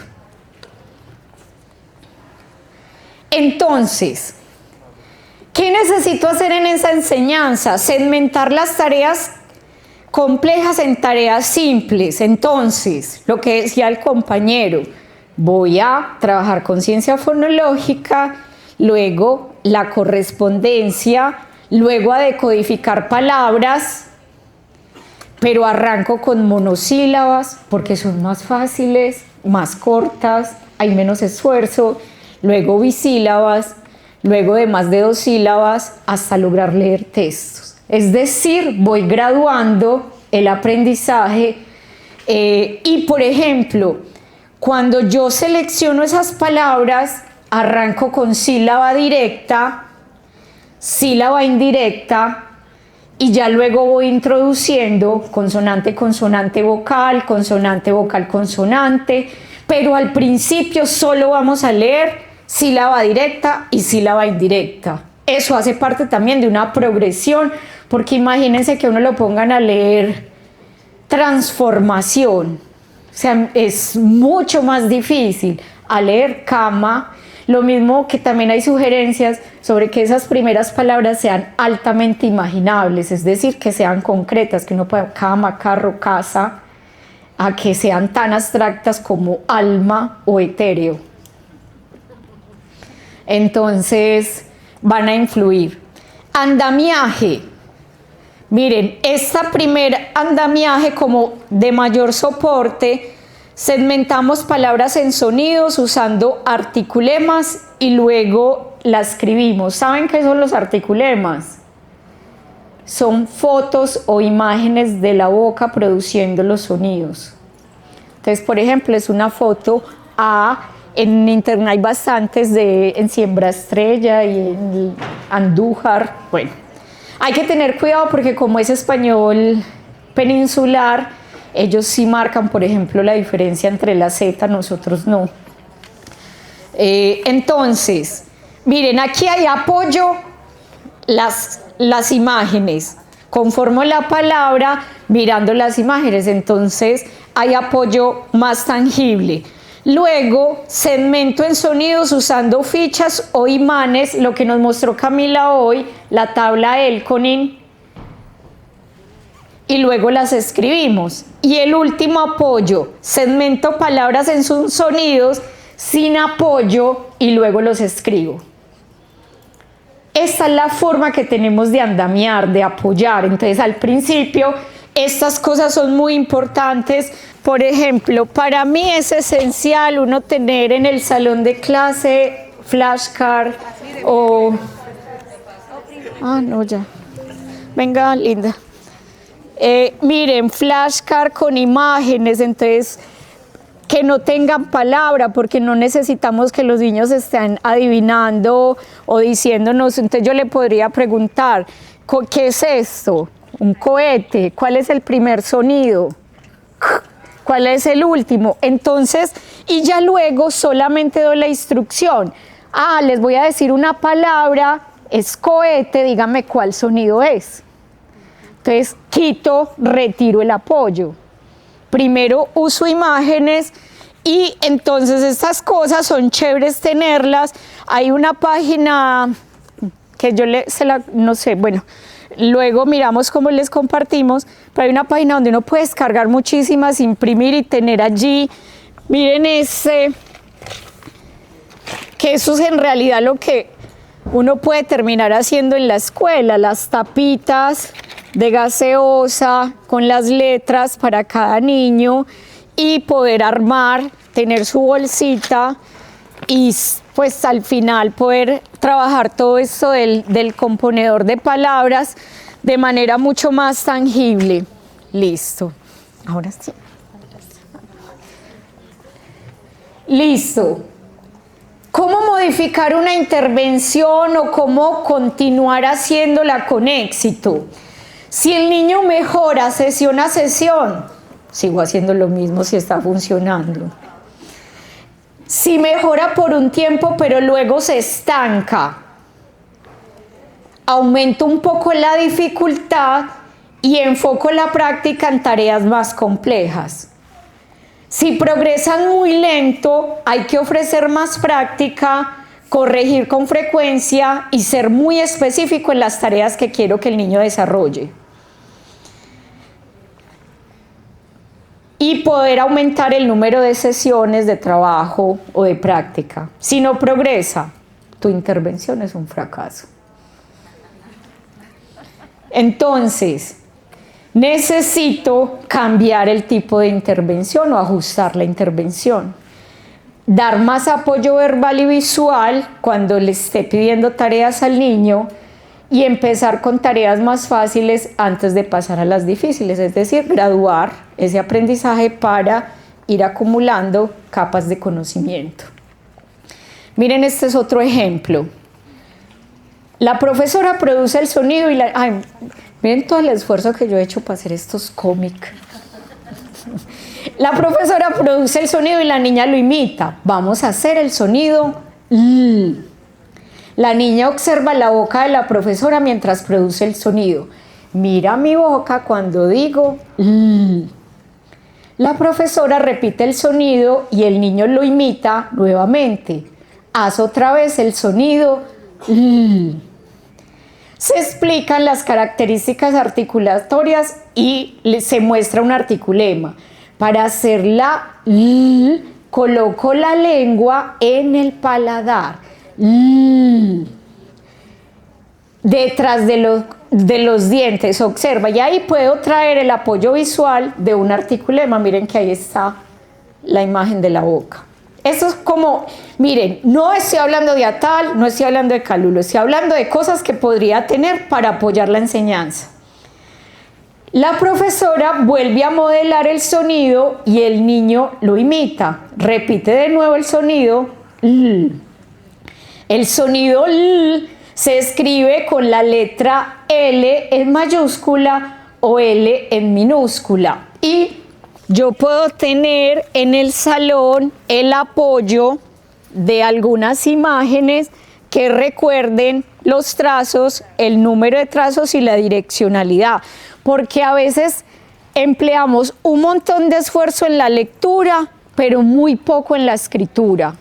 Entonces, ¿qué necesito hacer en esa enseñanza? Segmentar las tareas complejas en tareas simples. Entonces, lo que decía el compañero, voy a trabajar conciencia fonológica, luego la correspondencia, luego a decodificar palabras, pero arranco con monosílabas porque son más fáciles, más cortas, hay menos esfuerzo, luego bisílabas, luego de más de 2 sílabas hasta lograr leer textos. Es decir, voy graduando el aprendizaje y, por ejemplo, cuando yo selecciono esas palabras, arranco con sílaba directa, sílaba indirecta y ya luego voy introduciendo consonante, consonante, vocal, consonante, vocal, consonante, pero al principio solo vamos a leer sílaba directa y sílaba indirecta. Eso hace parte también de una progresión, porque imagínense que uno lo pongan a leer transformación, o sea, es mucho más difícil a leer cama. Lo mismo que también hay sugerencias sobre que esas primeras palabras sean altamente imaginables, es decir, que sean concretas, que uno pueda cama, carro, casa, a que sean tan abstractas como alma o etéreo. Entonces van a influir. Andamiaje. Miren, esta primer andamiaje como de mayor soporte, segmentamos palabras en sonidos usando articulemas y luego la escribimos. ¿Saben qué son los articulemas? Son fotos o imágenes de la boca produciendo los sonidos. Entonces, por ejemplo, es una foto en internet hay bastantes en Siembra Estrella y en Andújar. Bueno, hay que tener cuidado porque como es español peninsular, ellos sí marcan, por ejemplo, la diferencia entre la Z, nosotros no. Entonces, miren, aquí hay apoyo, las imágenes. Conformo la palabra mirando las imágenes, entonces hay apoyo más tangible. Luego, segmento en sonidos usando fichas o imanes, lo que nos mostró Camila hoy, la tabla Elconin, y luego las escribimos. Y el último apoyo, segmento palabras en sus sonidos sin apoyo y luego los escribo. Esta es la forma que tenemos de andamiar, de apoyar. Entonces, al principio, estas cosas son muy importantes. Por ejemplo, para mí es esencial uno tener en el salón de clase flashcard o... no, ya. Venga, linda. Miren, flashcard con imágenes, entonces que no tengan palabra, porque no necesitamos que los niños estén adivinando o diciéndonos. Entonces yo le podría preguntar, ¿qué es esto? Un cohete. ¿Cuál es el primer sonido? ¿Cuál es el último? Entonces, y ya luego solamente doy la instrucción. Les voy a decir una palabra, es cohete, dígame cuál sonido es. Entonces, quito, retiro el apoyo. Primero uso imágenes y entonces estas cosas son chéveres tenerlas. Hay una página que yo no sé, bueno, luego miramos cómo les compartimos, pero hay una página donde uno puede descargar muchísimas, imprimir y tener allí. Miren que eso es en realidad lo que uno puede terminar haciendo en la escuela, las tapitas de gaseosa con las letras para cada niño y poder armar, tener su bolsita y pues al final poder trabajar todo esto del componedor de palabras de manera mucho más tangible. Listo. Ahora sí. Listo. ¿Cómo modificar una intervención o cómo continuar haciéndola con éxito? Si el niño mejora sesión a sesión, sigo haciendo lo mismo si está funcionando. Si mejora por un tiempo pero luego se estanca, aumento un poco la dificultad y enfoco la práctica en tareas más complejas. Si progresan muy lento, hay que ofrecer más práctica, corregir con frecuencia y ser muy específico en las tareas que quiero que el niño desarrolle. Y poder aumentar el número de sesiones de trabajo o de práctica. Si no progresa, tu intervención es un fracaso. Entonces, necesito cambiar el tipo de intervención o ajustar la intervención. Dar más apoyo verbal y visual cuando le esté pidiendo tareas al niño y empezar con tareas más fáciles antes de pasar a las difíciles, es decir, graduar ese aprendizaje para ir acumulando capas de conocimiento. Miren, este es otro ejemplo. La profesora produce el sonido y miren todo el esfuerzo que yo he hecho para hacer estos cómics. La profesora produce el sonido y la niña lo imita. Vamos a hacer el sonido L. La niña observa la boca de la profesora mientras produce el sonido. Mira mi boca cuando digo L. La profesora repite el sonido y el niño lo imita nuevamente. Haz otra vez el sonido L. Se explican las características articulatorias y se muestra un articulema. Para hacer la L, coloco la lengua en el paladar. L. Detrás de los dientes, observa, y ahí puedo traer el apoyo visual de un articulema. Miren que ahí está la imagen de la boca. Eso es como, miren, no estoy hablando de atal, no estoy hablando de calulo, estoy hablando de cosas que podría tener para apoyar la enseñanza. La profesora vuelve a modelar el sonido y el niño lo imita. Repite de nuevo el sonido L. El sonido L se escribe con la letra L en mayúscula o L en minúscula. Y yo puedo tener en el salón el apoyo de algunas imágenes que recuerden los trazos, el número de trazos y la direccionalidad, porque a veces empleamos un montón de esfuerzo en la lectura, pero muy poco en la escritura.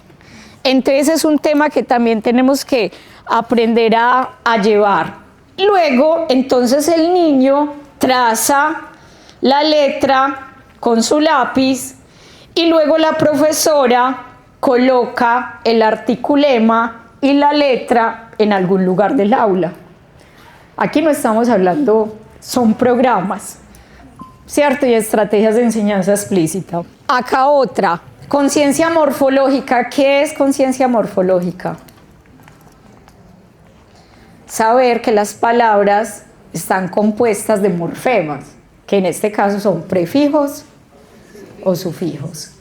Entonces es un tema que también tenemos que aprender a llevar. Luego, entonces el niño traza la letra con su lápiz y luego la profesora coloca el articulema y la letra en algún lugar del aula. Aquí no estamos hablando, son programas, ¿cierto? Y estrategias de enseñanza explícita. Acá otra, conciencia morfológica. ¿Qué es conciencia morfológica? Saber que las palabras están compuestas de morfemas, que en este caso son prefijos o sufijos.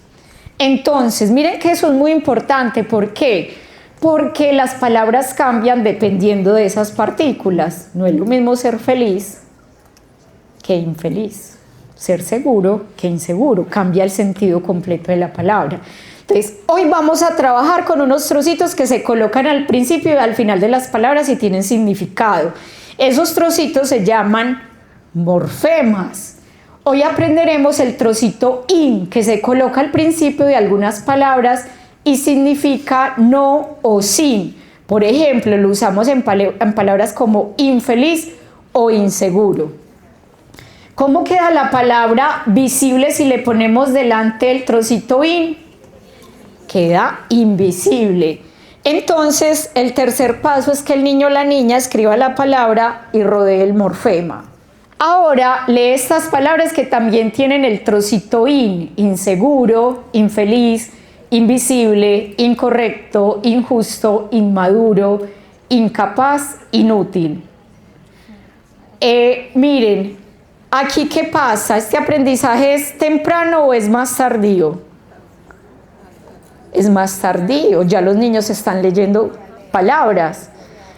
Entonces, miren que eso es muy importante. ¿Por qué? Porque las palabras cambian dependiendo de esas partículas. No es lo mismo ser feliz que infeliz. Ser seguro que inseguro. Cambia el sentido completo de la palabra. Entonces, hoy vamos a trabajar con unos trocitos que se colocan al principio y al final de las palabras y tienen significado. Esos trocitos se llaman morfemas. Hoy aprenderemos el trocito in, que se coloca al principio de algunas palabras y significa no o sin. Por ejemplo, lo usamos en palabras como infeliz o inseguro. ¿Cómo queda la palabra visible si le ponemos delante el trocito in? Queda invisible. Entonces, el tercer paso es que el niño o la niña escriba la palabra y rodee el morfema. Ahora lee estas palabras que también tienen el trocito in: inseguro, infeliz, invisible, incorrecto, injusto, inmaduro, incapaz, inútil. Miren, aquí ¿qué pasa? ¿Este aprendizaje es temprano o es más tardío? Es más tardío, ya los niños están leyendo palabras.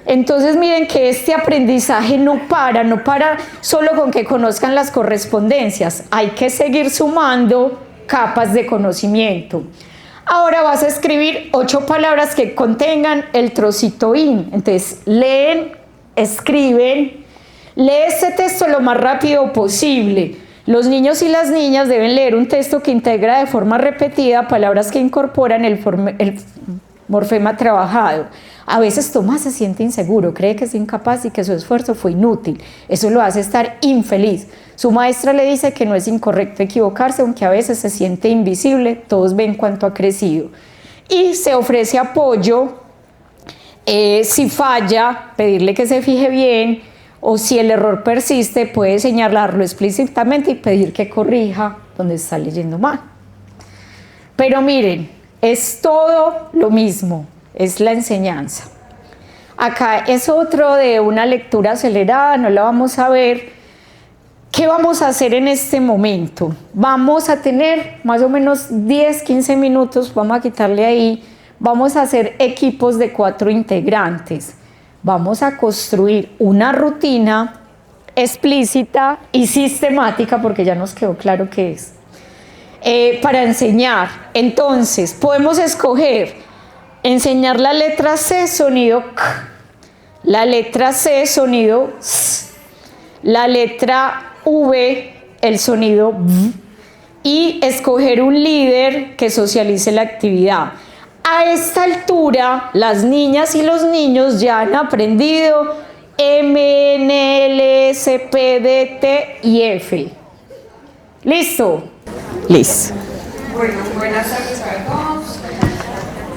Entonces miren que este aprendizaje no para solo con que conozcan las correspondencias, hay que seguir sumando capas de conocimiento. Ahora vas a escribir 8 palabras que contengan el trocito in. Entonces, leen, escriben, lee este texto lo más rápido posible. Los niños y las niñas deben leer un texto que integra de forma repetida palabras que incorporan el morfema trabajado. A veces Tomás se siente inseguro, cree que es incapaz y que su esfuerzo fue inútil. Eso lo hace estar infeliz. Su maestra le dice que no es incorrecto equivocarse, aunque a veces se siente invisible. Todos ven cuánto ha crecido. Y se ofrece apoyo. Si falla, pedirle que se fije bien, o si el error persiste, puede señalarlo explícitamente y pedir que corrija donde está leyendo mal. Pero miren, es todo lo mismo, es la enseñanza. Acá es otro de una lectura acelerada, no la vamos a ver. ¿Qué vamos a hacer en este momento? Vamos a tener más o menos 10, 15 minutos, vamos a quitarle ahí, vamos a hacer equipos de 4 integrantes. Vamos a construir una rutina explícita y sistemática, porque ya nos quedó claro qué es, para enseñar. Entonces, podemos escoger enseñar la letra C, sonido K, la letra C, sonido S, la letra V, el sonido V, y escoger un líder que socialice la actividad. A esta altura, las niñas y los niños ya han aprendido M, N, L, S, P, D, T y F. ¿Listo? Listo. Bueno, buenas tardes para todos.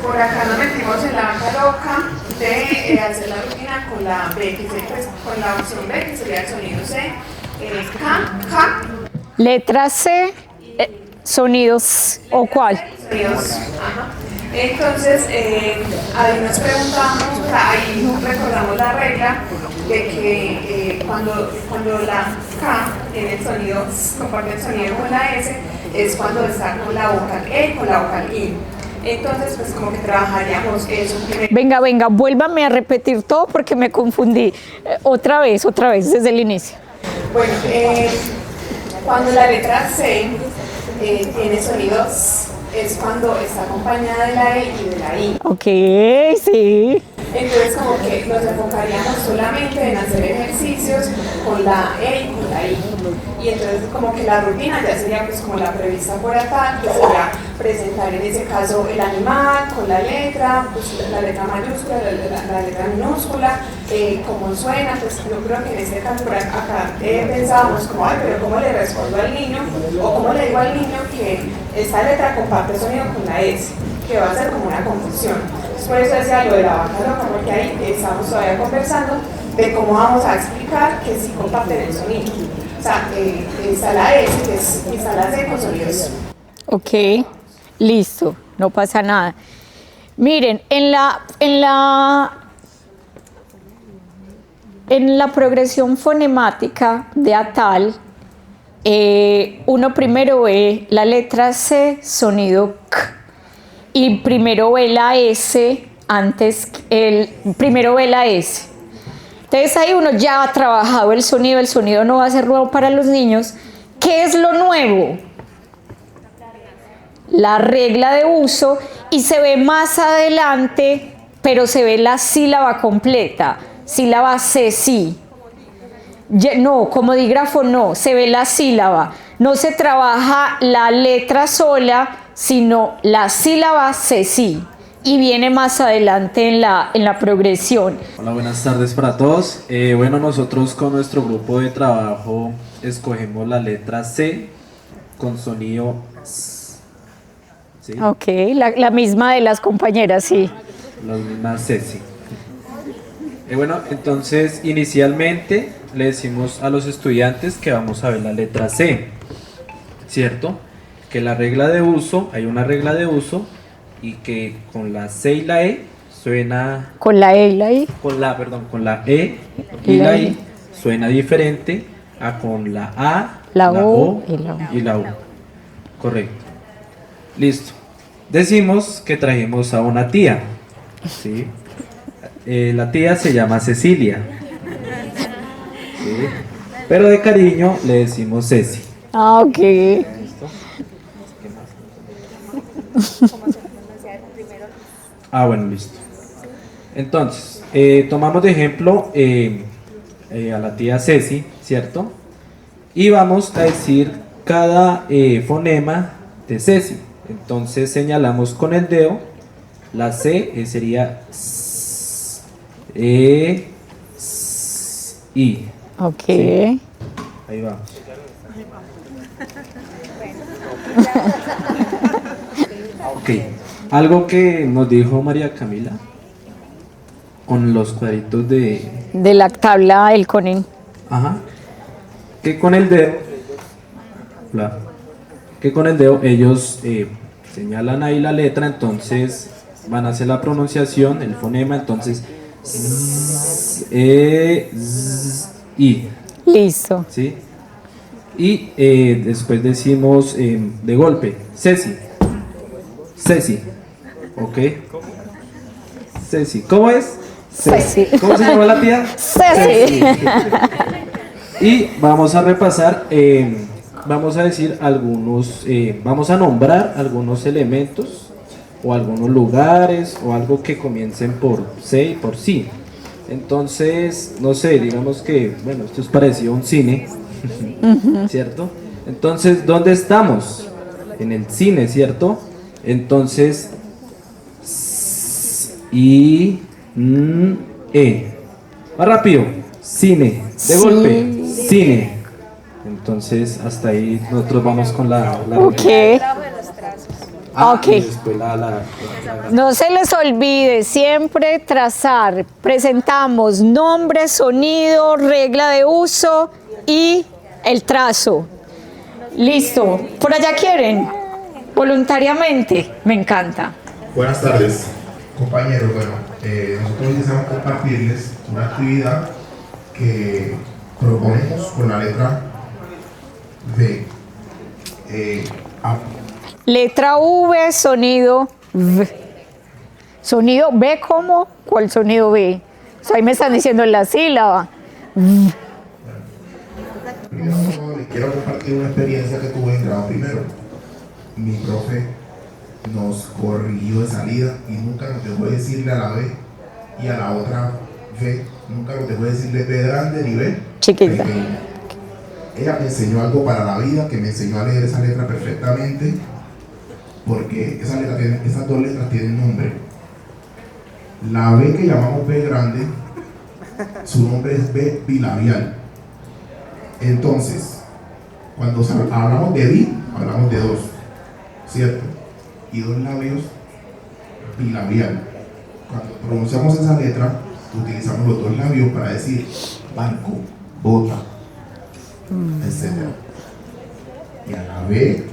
Por acá nos metimos en la vaca loca de hacer la rutina con la B, que pues, con la opción B, que sería el sonido C, K. Letra C, sonidos, ¿o cuál? Sonidos, ajá. Entonces, ahí nos preguntamos, ahí recordamos la regla de que cuando la K tiene el sonido, comparte el sonido con la S, es cuando está con la vocal E y con la vocal I. Entonces, pues como que trabajaríamos eso primero. Venga, vuélvame a repetir todo porque me confundí. Otra vez, desde el inicio. Bueno, cuando la letra C tiene sonidos, es cuando está acompañada de la E y de la I. Ok, sí. Entonces como que nos enfocaríamos solamente en hacer ejercicios con la E y con la I. Y entonces como que la rutina ya sería pues como la prevista por acá, que sería presentar en ese caso el animal con la letra, pues la letra mayúscula, la letra minúscula, cómo suena, pues yo creo que en este caso por acá pensábamos como, ay, pero ¿cómo le respondo al niño? O ¿cómo le digo al niño que esta letra comparte sonido con la S? Que va a ser como una confusión. Entonces, por eso decía lo de la vaca loca, porque ahí estamos todavía conversando de cómo vamos a explicar que sí comparten el sonido. O sea, está la S, que está la C con sonidos. Ok, listo, no pasa nada. Miren, en la progresión fonemática de ATAL, uno primero ve la letra C, sonido K, y primero ve la S primero ve la S. Entonces ahí uno ya ha trabajado el sonido no va a ser nuevo para los niños. ¿Qué es lo nuevo? La regla de uso, y se ve más adelante, pero se ve la sílaba completa, sílaba C, sí. No, como dígrafo no, se ve la sílaba, no se trabaja la letra sola, sino la sílaba C, sí, y viene más adelante en la progresión. Hola, buenas tardes para todos. Bueno, nosotros con nuestro grupo de trabajo escogemos la letra C con sonido S. ¿Sí? Ok, la misma de las compañeras, sí. Las mismas C, sí. Bueno, entonces inicialmente le decimos a los estudiantes que vamos a ver la letra C, ¿cierto? Que la regla de uso, hay una regla de uso, y que con la C y la E suena... Con la E y la I. Con la E y la I suena diferente a con la A, la O y la U. Correcto. Listo. Decimos que trajimos a una tía, ¿sí? La tía se llama Cecilia, ¿sí? Pero de cariño le decimos Ceci. Ah, ok. Ah, bueno, listo. Entonces, tomamos de ejemplo a la tía Ceci, ¿cierto? Y vamos a decir cada fonema de Ceci. Entonces señalamos con el dedo. La C sería S, E, S, I. Ok. ¿Sí? Ahí vamos. Ok. Algo que nos dijo María Camila con los cuadritos de la tabla del CONIN. Ajá. Que con el dedo, ellos señalan ahí la letra, entonces van a hacer la pronunciación, el fonema, entonces Z, E, Z, I. Listo. ¿Sí? Y después decimos de golpe, Ceci. Ceci. ¿Ok? Ceci. ¿Cómo es? Ceci. ¿Cómo se llama la tía? Ceci. Y vamos a repasar, vamos a decir algunos, vamos a nombrar algunos elementos o algunos lugares o algo que comiencen por C y por sí. Entonces, no sé, digamos que, bueno, esto es parecido a un cine, ¿cierto? Entonces, ¿dónde estamos? En el cine, ¿cierto? Entonces, I, E. Más rápido, cine, de golpe, cine. Entonces, hasta ahí nosotros vamos con la ok. Ok. Y después No se les olvide siempre trazar. Presentamos nombre, sonido, regla de uso y el trazo. Listo. ¿Por allá quieren? Voluntariamente. Me encanta. Buenas tardes, compañeros. Bueno, nosotros deseamos compartirles una actividad que proponemos con la letra V. Letra V, sonido V. Sonido V, ¿cómo? ¿Cuál sonido V? O sea, ahí me están diciendo la sílaba. V. Primero les quiero compartir una experiencia que tuve en grado primero. Mi profe nos corrigió de salida y nunca nos dejó decirle a la B y a la otra V, nunca nos dejó decirle B grande ni B chiquita. Pequeña. Ella me enseñó algo para la vida, que me enseñó a leer esa letra perfectamente, porque esas dos letras tienen nombre. La B que llamamos B grande, su nombre es B bilabial. Entonces, cuando hablamos de bi, hablamos de dos, ¿cierto? Y dos labios bilabial. Cuando pronunciamos esa letra, utilizamos los dos labios para decir barco, bota, etc. Y a la B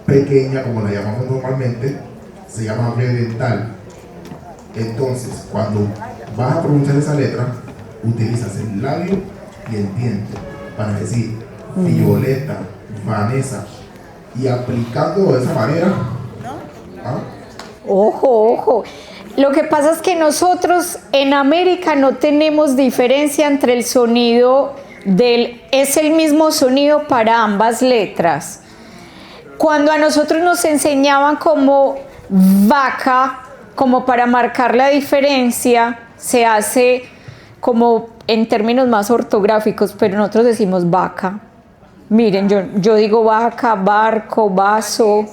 pequeña, como la llamamos normalmente, se llama B dental. Entonces, cuando vas a pronunciar esa letra, utilizas el labio y el diente para decir Violeta, Vanessa, y aplicando de esa manera. Ojo, ojo. Lo que pasa es que nosotros en América no tenemos diferencia entre el sonido es el mismo sonido para ambas letras. Cuando a nosotros nos enseñaban como vaca, como para marcar la diferencia, se hace como en términos más ortográficos, pero nosotros decimos vaca. Miren, yo digo vaca, barco, vaso,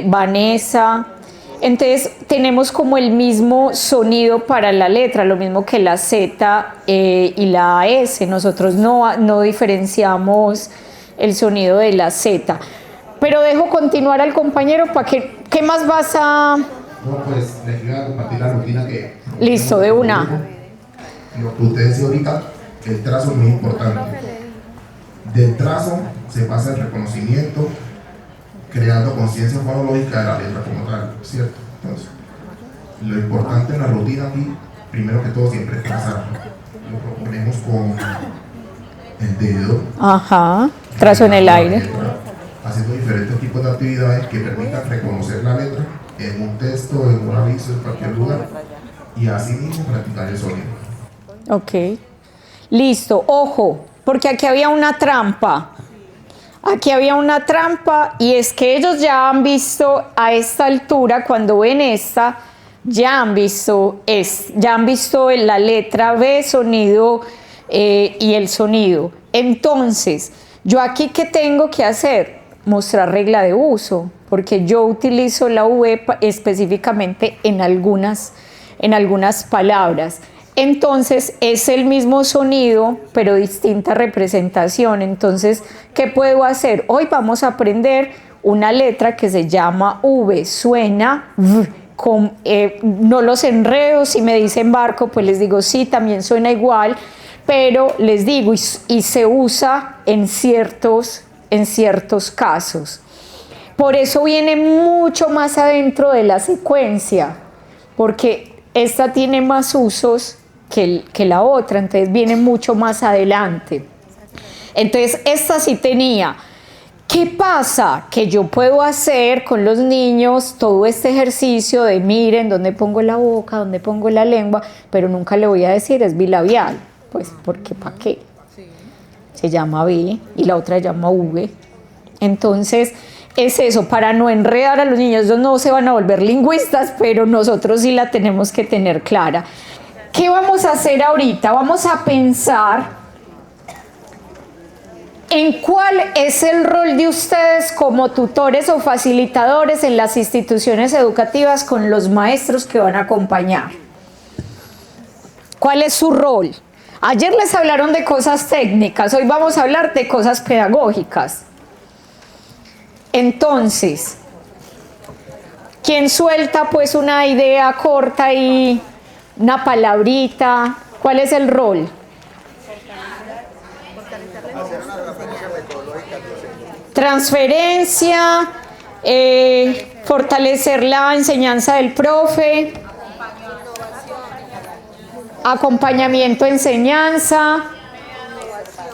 Vanessa. Entonces tenemos como el mismo sonido para la letra, lo mismo que la Z y la S. Nosotros no diferenciamos el sonido de la Z. Pero dejo continuar al compañero para que... ¿Qué más vas a...? No, pues les voy a compartir la rutina que... Listo, de una. Lo que ustedes decían ahorita, el trazo es muy importante. Del trazo se pasa el reconocimiento, creando conciencia fonológica de la letra como tal, ¿cierto? Entonces, lo importante en la rutina aquí, primero que todo, siempre es trazar. Lo proponemos con el dedo. Ajá, trazo en el aire. Haciendo diferentes tipos de actividades que permitan reconocer la letra en un texto, en un aviso, en cualquier lugar, y así mismo practicar el sonido. Ok, listo, ojo, porque aquí había una trampa. Aquí había una trampa y es que ellos ya han visto a esta altura, cuando ven esta, ya han visto la letra B, sonido y el sonido. Entonces, yo aquí, ¿qué tengo que hacer? Mostrar regla de uso, porque yo utilizo la V específicamente en algunas palabras. Entonces, es el mismo sonido, pero distinta representación. Entonces, ¿qué puedo hacer? Hoy vamos a aprender una letra que se llama V, suena V. No los enredo, si me dicen barco, pues les digo sí, también suena igual, pero les digo, y se usa en ciertos casos. Por eso viene mucho más adentro de la secuencia, porque esta tiene más usos que la otra, entonces viene mucho más adelante. Entonces esta sí tenía. ¿Qué pasa? Que yo puedo hacer con los niños todo este ejercicio de miren dónde pongo la boca, dónde pongo la lengua, pero nunca le voy a decir es bilabial, pues porque ¿para qué? Se llama B y la otra se llama V. Entonces es eso, para no enredar a los niños. Ellos no se van a volver lingüistas, pero nosotros sí la tenemos que tener clara. ¿Qué vamos a hacer ahorita? Vamos a pensar en cuál es el rol de ustedes como tutores o facilitadores en las instituciones educativas con los maestros que van a acompañar. ¿Cuál es su rol? Ayer les hablaron de cosas técnicas, hoy vamos a hablar de cosas pedagógicas. Entonces, ¿quién suelta pues una idea corta y una palabrita? ¿Cuál es el rol? Transferencia, fortalecer la enseñanza del profe, acompañamiento, enseñanza,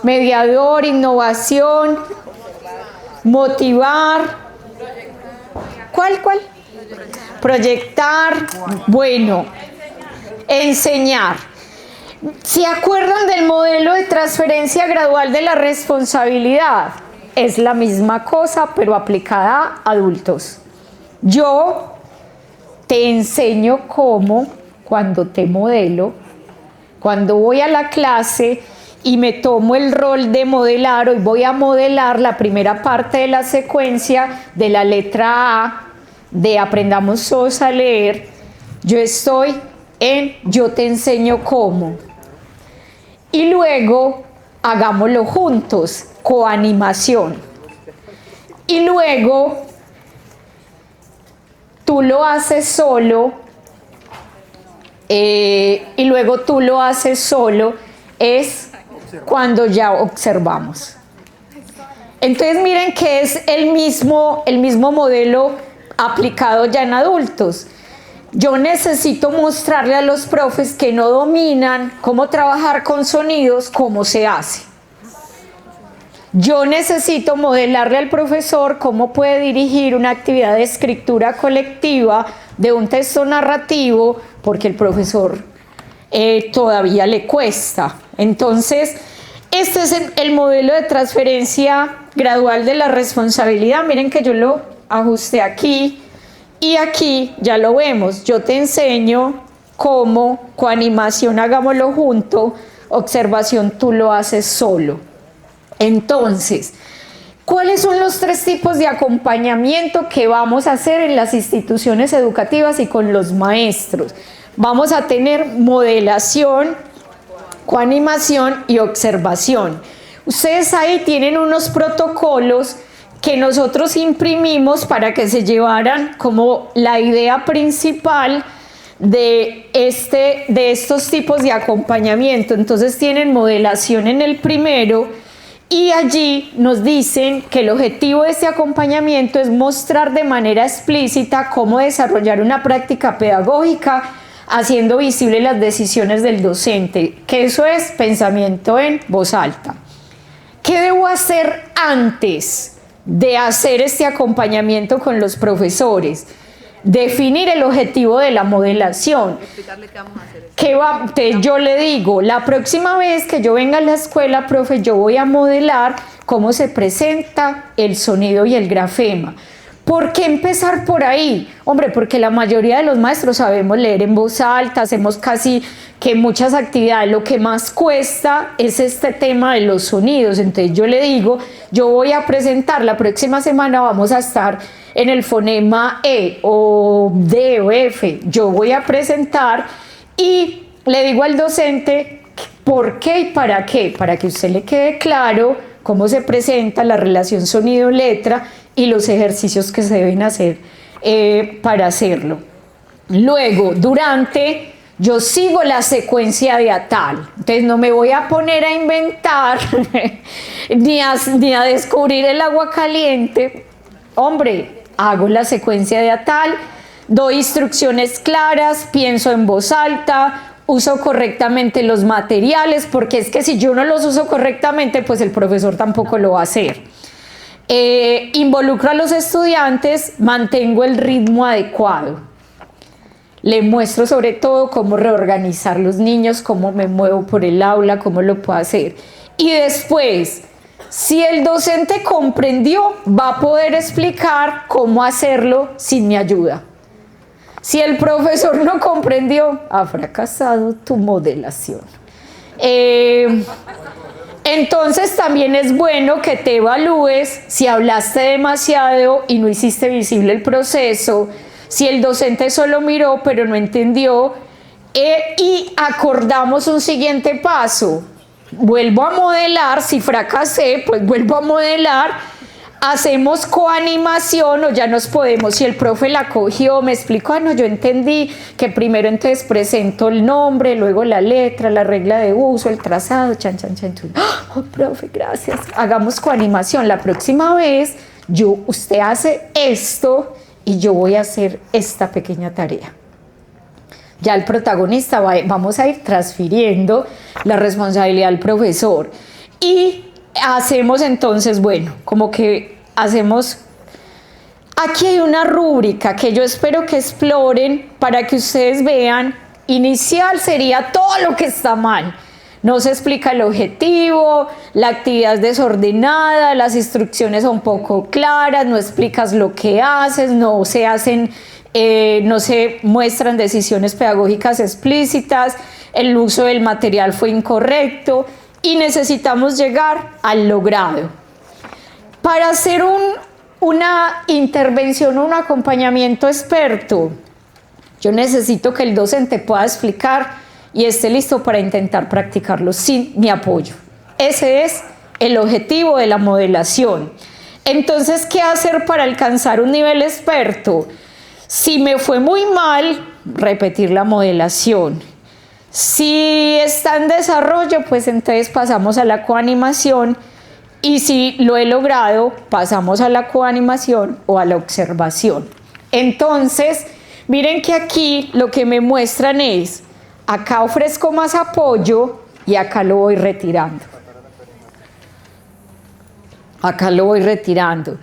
mediador, innovación, motivar, ¿cuál? Proyectar, bueno, enseñar. ¿Se acuerdan del modelo de transferencia gradual de la responsabilidad? Es la misma cosa, pero aplicada a adultos. Yo te enseño cómo, cuando te modelo, cuando voy a la clase y me tomo el rol de modelar, hoy voy a modelar la primera parte de la secuencia de la letra A, de Aprendamos Todos a Leer. Yo estoy en yo te enseño cómo. Y luego hagámoslo juntos, coanimación. Y luego tú lo haces solo, es cuando ya observamos. Entonces miren que es el mismo modelo aplicado ya en adultos. Yo necesito mostrarle a los profes que no dominan cómo trabajar con sonidos, cómo se hace. Yo necesito modelarle al profesor cómo puede dirigir una actividad de escritura colectiva de un texto narrativo, porque el profesor todavía le cuesta. Entonces, este es el modelo de transferencia gradual de la responsabilidad. Miren que yo lo ajusté aquí y aquí ya lo vemos. Yo te enseño cómo, coanimación, hagámoslo junto, observación, tú lo haces solo. Entonces, ¿cuáles son los 3 tipos de acompañamiento que vamos a hacer en las instituciones educativas y con los maestros? Vamos a tener modelación, coanimación y observación. Ustedes ahí tienen unos protocolos que nosotros imprimimos para que se llevaran como la idea principal de estos tipos de acompañamiento. Entonces tienen modelación en el primero. Y allí nos dicen que el objetivo de este acompañamiento es mostrar de manera explícita cómo desarrollar una práctica pedagógica haciendo visibles las decisiones del docente, que eso es pensamiento en voz alta. ¿Qué debo hacer antes de hacer este acompañamiento con los profesores? Definir el objetivo de la modelación. Explicarle qué vamos a hacer. Yo le digo, la próxima vez que yo venga a la escuela, profe, yo voy a modelar cómo se presenta el sonido y el grafema. ¿Por qué empezar por ahí? Hombre, porque la mayoría de los maestros sabemos leer en voz alta, hacemos casi que muchas actividades. Lo que más cuesta es este tema de los sonidos. Entonces yo le digo, yo voy a presentar, la próxima semana vamos a estar en el fonema E o D o F. Yo voy a presentar y le digo al docente por qué y para qué, para que a usted le quede claro cómo se presenta la relación sonido-letra y los ejercicios que se deben hacer para hacerlo. Luego, durante, yo sigo la secuencia de ATAL. Entonces no me voy a poner a inventar ni a descubrir el agua caliente. Hombre, hago la secuencia de ATAL, doy instrucciones claras, pienso en voz alta, uso correctamente los materiales, porque es que si yo no los uso correctamente, pues el profesor tampoco lo va a hacer. Involucro a los estudiantes, mantengo el ritmo adecuado. Le muestro sobre todo cómo reorganizar los niños, cómo me muevo por el aula, cómo lo puedo hacer. Y después, si el docente comprendió, va a poder explicar cómo hacerlo sin mi ayuda. Si el profesor no comprendió, ha fracasado tu modelación. Entonces también es bueno que te evalúes si hablaste demasiado y no hiciste visible el proceso, si el docente solo miró pero no entendió, y acordamos un siguiente paso. Vuelvo a modelar, si fracasé, pues vuelvo a modelar. Hacemos coanimación o ya nos podemos, si el profe la cogió, me explicó, no, yo entendí que primero entonces presento el nombre, luego la letra, la regla de uso, el trazado, chan, chan, chan, chan. Oh, profe, gracias. Hagamos coanimación. La próxima vez, usted hace esto y yo voy a hacer esta pequeña tarea. Ya el protagonista vamos a ir transfiriendo la responsabilidad al profesor. Y hacemos entonces, bueno, como que hacemos, aquí hay una rúbrica que yo espero que exploren para que ustedes vean. Inicial sería todo lo que está mal. No se explica el objetivo, la actividad es desordenada, las instrucciones son poco claras, no explicas lo que haces, no se muestran decisiones pedagógicas explícitas, el uso del material fue incorrecto y necesitamos llegar al logrado. Para hacer una intervención o un acompañamiento experto, yo necesito que el docente pueda explicar y esté listo para intentar practicarlo sin mi apoyo. Ese es el objetivo de la modelación. Entonces, ¿qué hacer para alcanzar un nivel experto? Si me fue muy mal, repetir la modelación. Si está en desarrollo, pues entonces pasamos a la coanimación. Y si lo he logrado, pasamos a la coanimación o a la observación. Entonces, miren que aquí lo que me muestran es, acá ofrezco más apoyo y acá lo voy retirando. Acá lo voy retirando.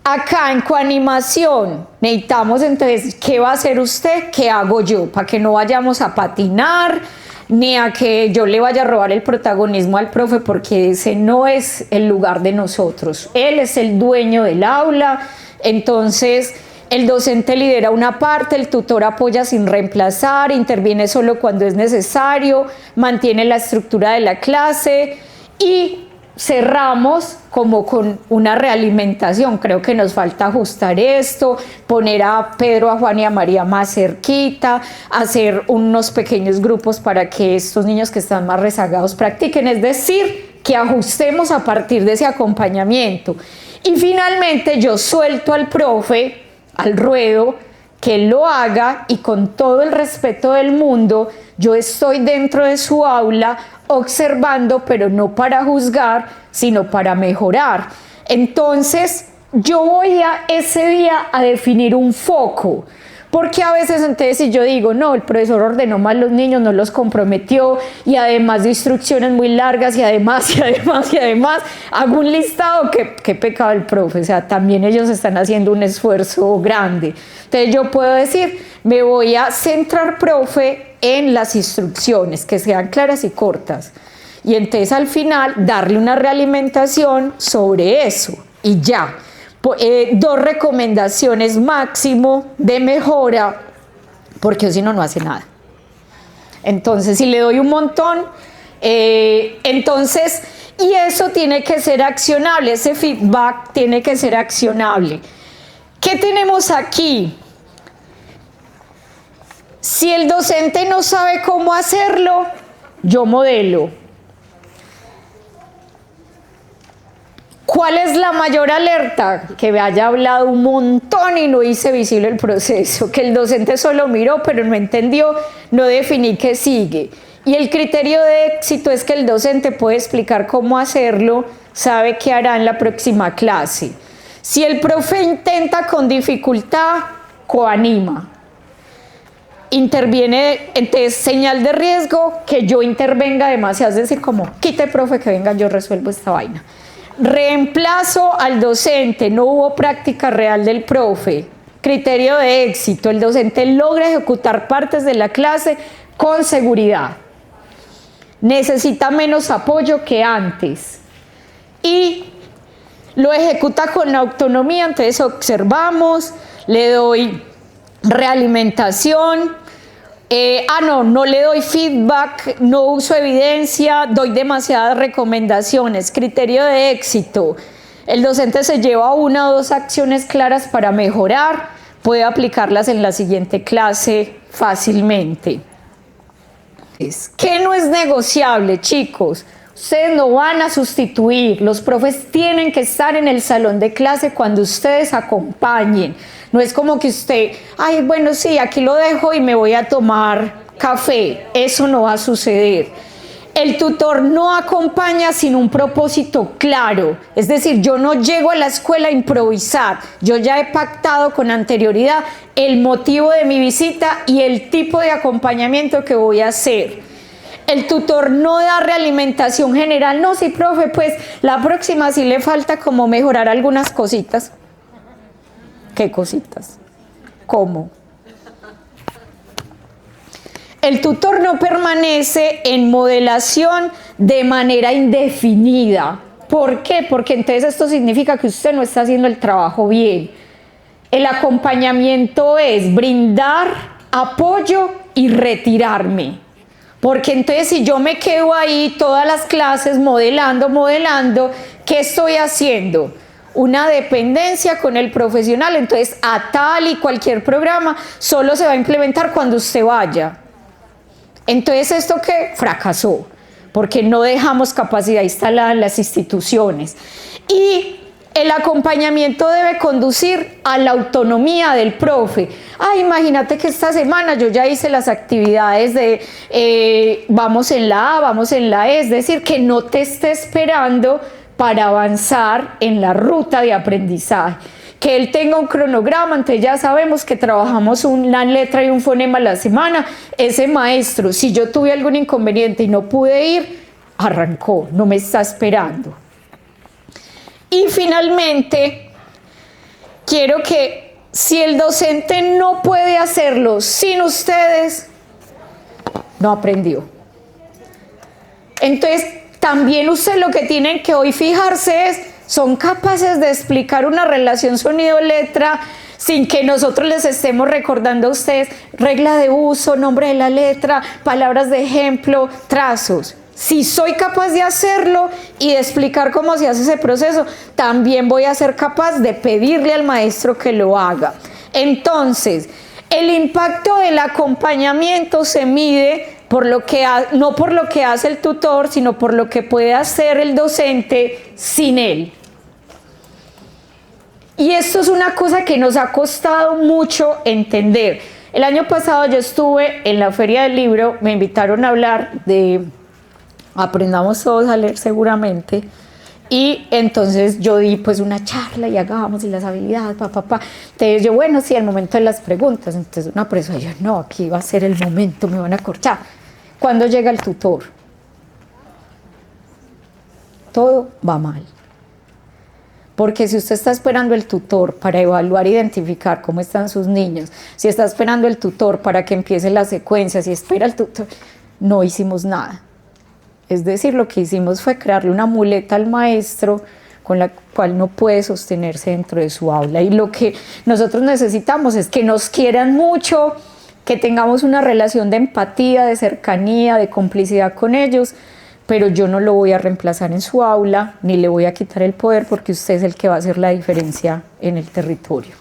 Acá en coanimación necesitamos entonces, ¿qué va a hacer usted? ¿Qué hago yo? Para que no vayamos a patinar, ni a que yo le vaya a robar el protagonismo al profe, porque ese no es el lugar de nosotros. Él es el dueño del aula, entonces el docente lidera una parte, el tutor apoya sin reemplazar, interviene solo cuando es necesario, mantiene la estructura de la clase y cerramos como con una realimentación. Creo que nos falta ajustar esto, poner a Pedro, a Juan y a María más cerquita, hacer unos pequeños grupos para que estos niños que están más rezagados practiquen, es decir, que ajustemos a partir de ese acompañamiento. Y finalmente yo suelto al profe al ruedo, que él lo haga y con todo el respeto del mundo, yo estoy dentro de su aula observando, pero no para juzgar, sino para mejorar. Entonces, yo voy ese día a definir un foco, porque a veces entonces si yo digo, no, el profesor ordenó mal los niños, no los comprometió, y además de instrucciones muy largas, y además, hago un listado, qué pecado el profe, o sea, también ellos están haciendo un esfuerzo grande. Entonces yo puedo decir, me voy a centrar, profe, en las instrucciones, que sean claras y cortas, y entonces al final darle una realimentación sobre eso, y ya. 2 recomendaciones máximo de mejora, porque si no, no hace nada. Entonces, si le doy un montón, entonces, y eso tiene que ser accionable, ese feedback tiene que ser accionable. ¿Qué tenemos aquí? Si el docente no sabe cómo hacerlo, yo modelo. ¿Cuál es la mayor alerta? Que me haya hablado un montón y no hice visible el proceso, que el docente solo miró pero no entendió, no definí qué sigue. Y el criterio de éxito es que el docente puede explicar cómo hacerlo, sabe qué hará en la próxima clase. Si el profe intenta con dificultad, coanima. Interviene, entonces señal de riesgo que yo intervenga demasiado, es decir, como quite profe que venga, yo resuelvo esta vaina. Reemplazo al docente, no hubo práctica real del profe. Criterio de éxito, el docente logra ejecutar partes de la clase con seguridad. Necesita menos apoyo que antes. Y lo ejecuta con autonomía, entonces observamos, le doy realimentación, no le doy feedback, no uso evidencia, doy demasiadas recomendaciones. Criterio de éxito, el docente se lleva 1 o 2 acciones claras para mejorar, puede aplicarlas en la siguiente clase fácilmente. ¿Qué no es negociable, chicos? Ustedes no van a sustituir, los profes tienen que estar en el salón de clase cuando ustedes acompañen. No es como que usted, ay, bueno, sí, aquí lo dejo y me voy a tomar café. Eso no va a suceder. El tutor no acompaña sin un propósito claro. Es decir, yo no llego a la escuela a improvisar. Yo ya he pactado con anterioridad el motivo de mi visita y el tipo de acompañamiento que voy a hacer. El tutor no da realimentación general. No, sí, profe, pues la próxima sí le falta como mejorar algunas cositas. ¿Qué cositas? ¿Cómo? El tutor no permanece en modelación de manera indefinida. ¿Por qué? Porque entonces esto significa que usted no está haciendo el trabajo bien. El acompañamiento es brindar apoyo y retirarme. Porque entonces si yo me quedo ahí todas las clases modelando, ¿qué estoy haciendo? Una dependencia con el profesional, entonces a tal y cualquier programa solo se va a implementar cuando usted vaya. Entonces esto que fracasó, porque no dejamos capacidad instalada en las instituciones. Y el acompañamiento debe conducir a la autonomía del profe. Imagínate que esta semana yo ya hice las actividades de vamos en la A, vamos en la E, es decir, que no te esté esperando para avanzar en la ruta de aprendizaje. Que él tenga un cronograma, entonces ya sabemos que trabajamos una letra y un fonema a la semana. Ese maestro, si yo tuve algún inconveniente y no pude ir, arrancó, no me está esperando. Y finalmente, quiero que si el docente no puede hacerlo sin ustedes, no aprendió. Entonces, también ustedes lo que tienen que hoy fijarse es, son capaces de explicar una relación sonido-letra sin que nosotros les estemos recordando a ustedes regla de uso, nombre de la letra, palabras de ejemplo, trazos. Si soy capaz de hacerlo y de explicar cómo se hace ese proceso, también voy a ser capaz de pedirle al maestro que lo haga. Entonces, el impacto del acompañamiento se mide no por lo que hace el tutor, sino por lo que puede hacer el docente sin él. Y esto es una cosa que nos ha costado mucho entender. El año pasado yo estuve en la Feria del Libro, me invitaron a hablar de Aprendamos Todos a Leer seguramente, y entonces yo di pues una charla y hagamos y las habilidades, Entonces yo, bueno, sí, el momento de las preguntas. Entonces una persona, yo, no, aquí va a ser el momento, me van a corchar. ¿Cuándo llega el tutor? Todo va mal. Porque si usted está esperando el tutor para evaluar, identificar cómo están sus niños, si está esperando el tutor para que empiece la secuencia, si espera el tutor, no hicimos nada. Es decir, lo que hicimos fue crearle una muleta al maestro con la cual no puede sostenerse dentro de su aula. Y lo que nosotros necesitamos es que nos quieran mucho, que tengamos una relación de empatía, de cercanía, de complicidad con ellos, pero yo no lo voy a reemplazar en su aula, ni le voy a quitar el poder, porque usted es el que va a hacer la diferencia en el territorio.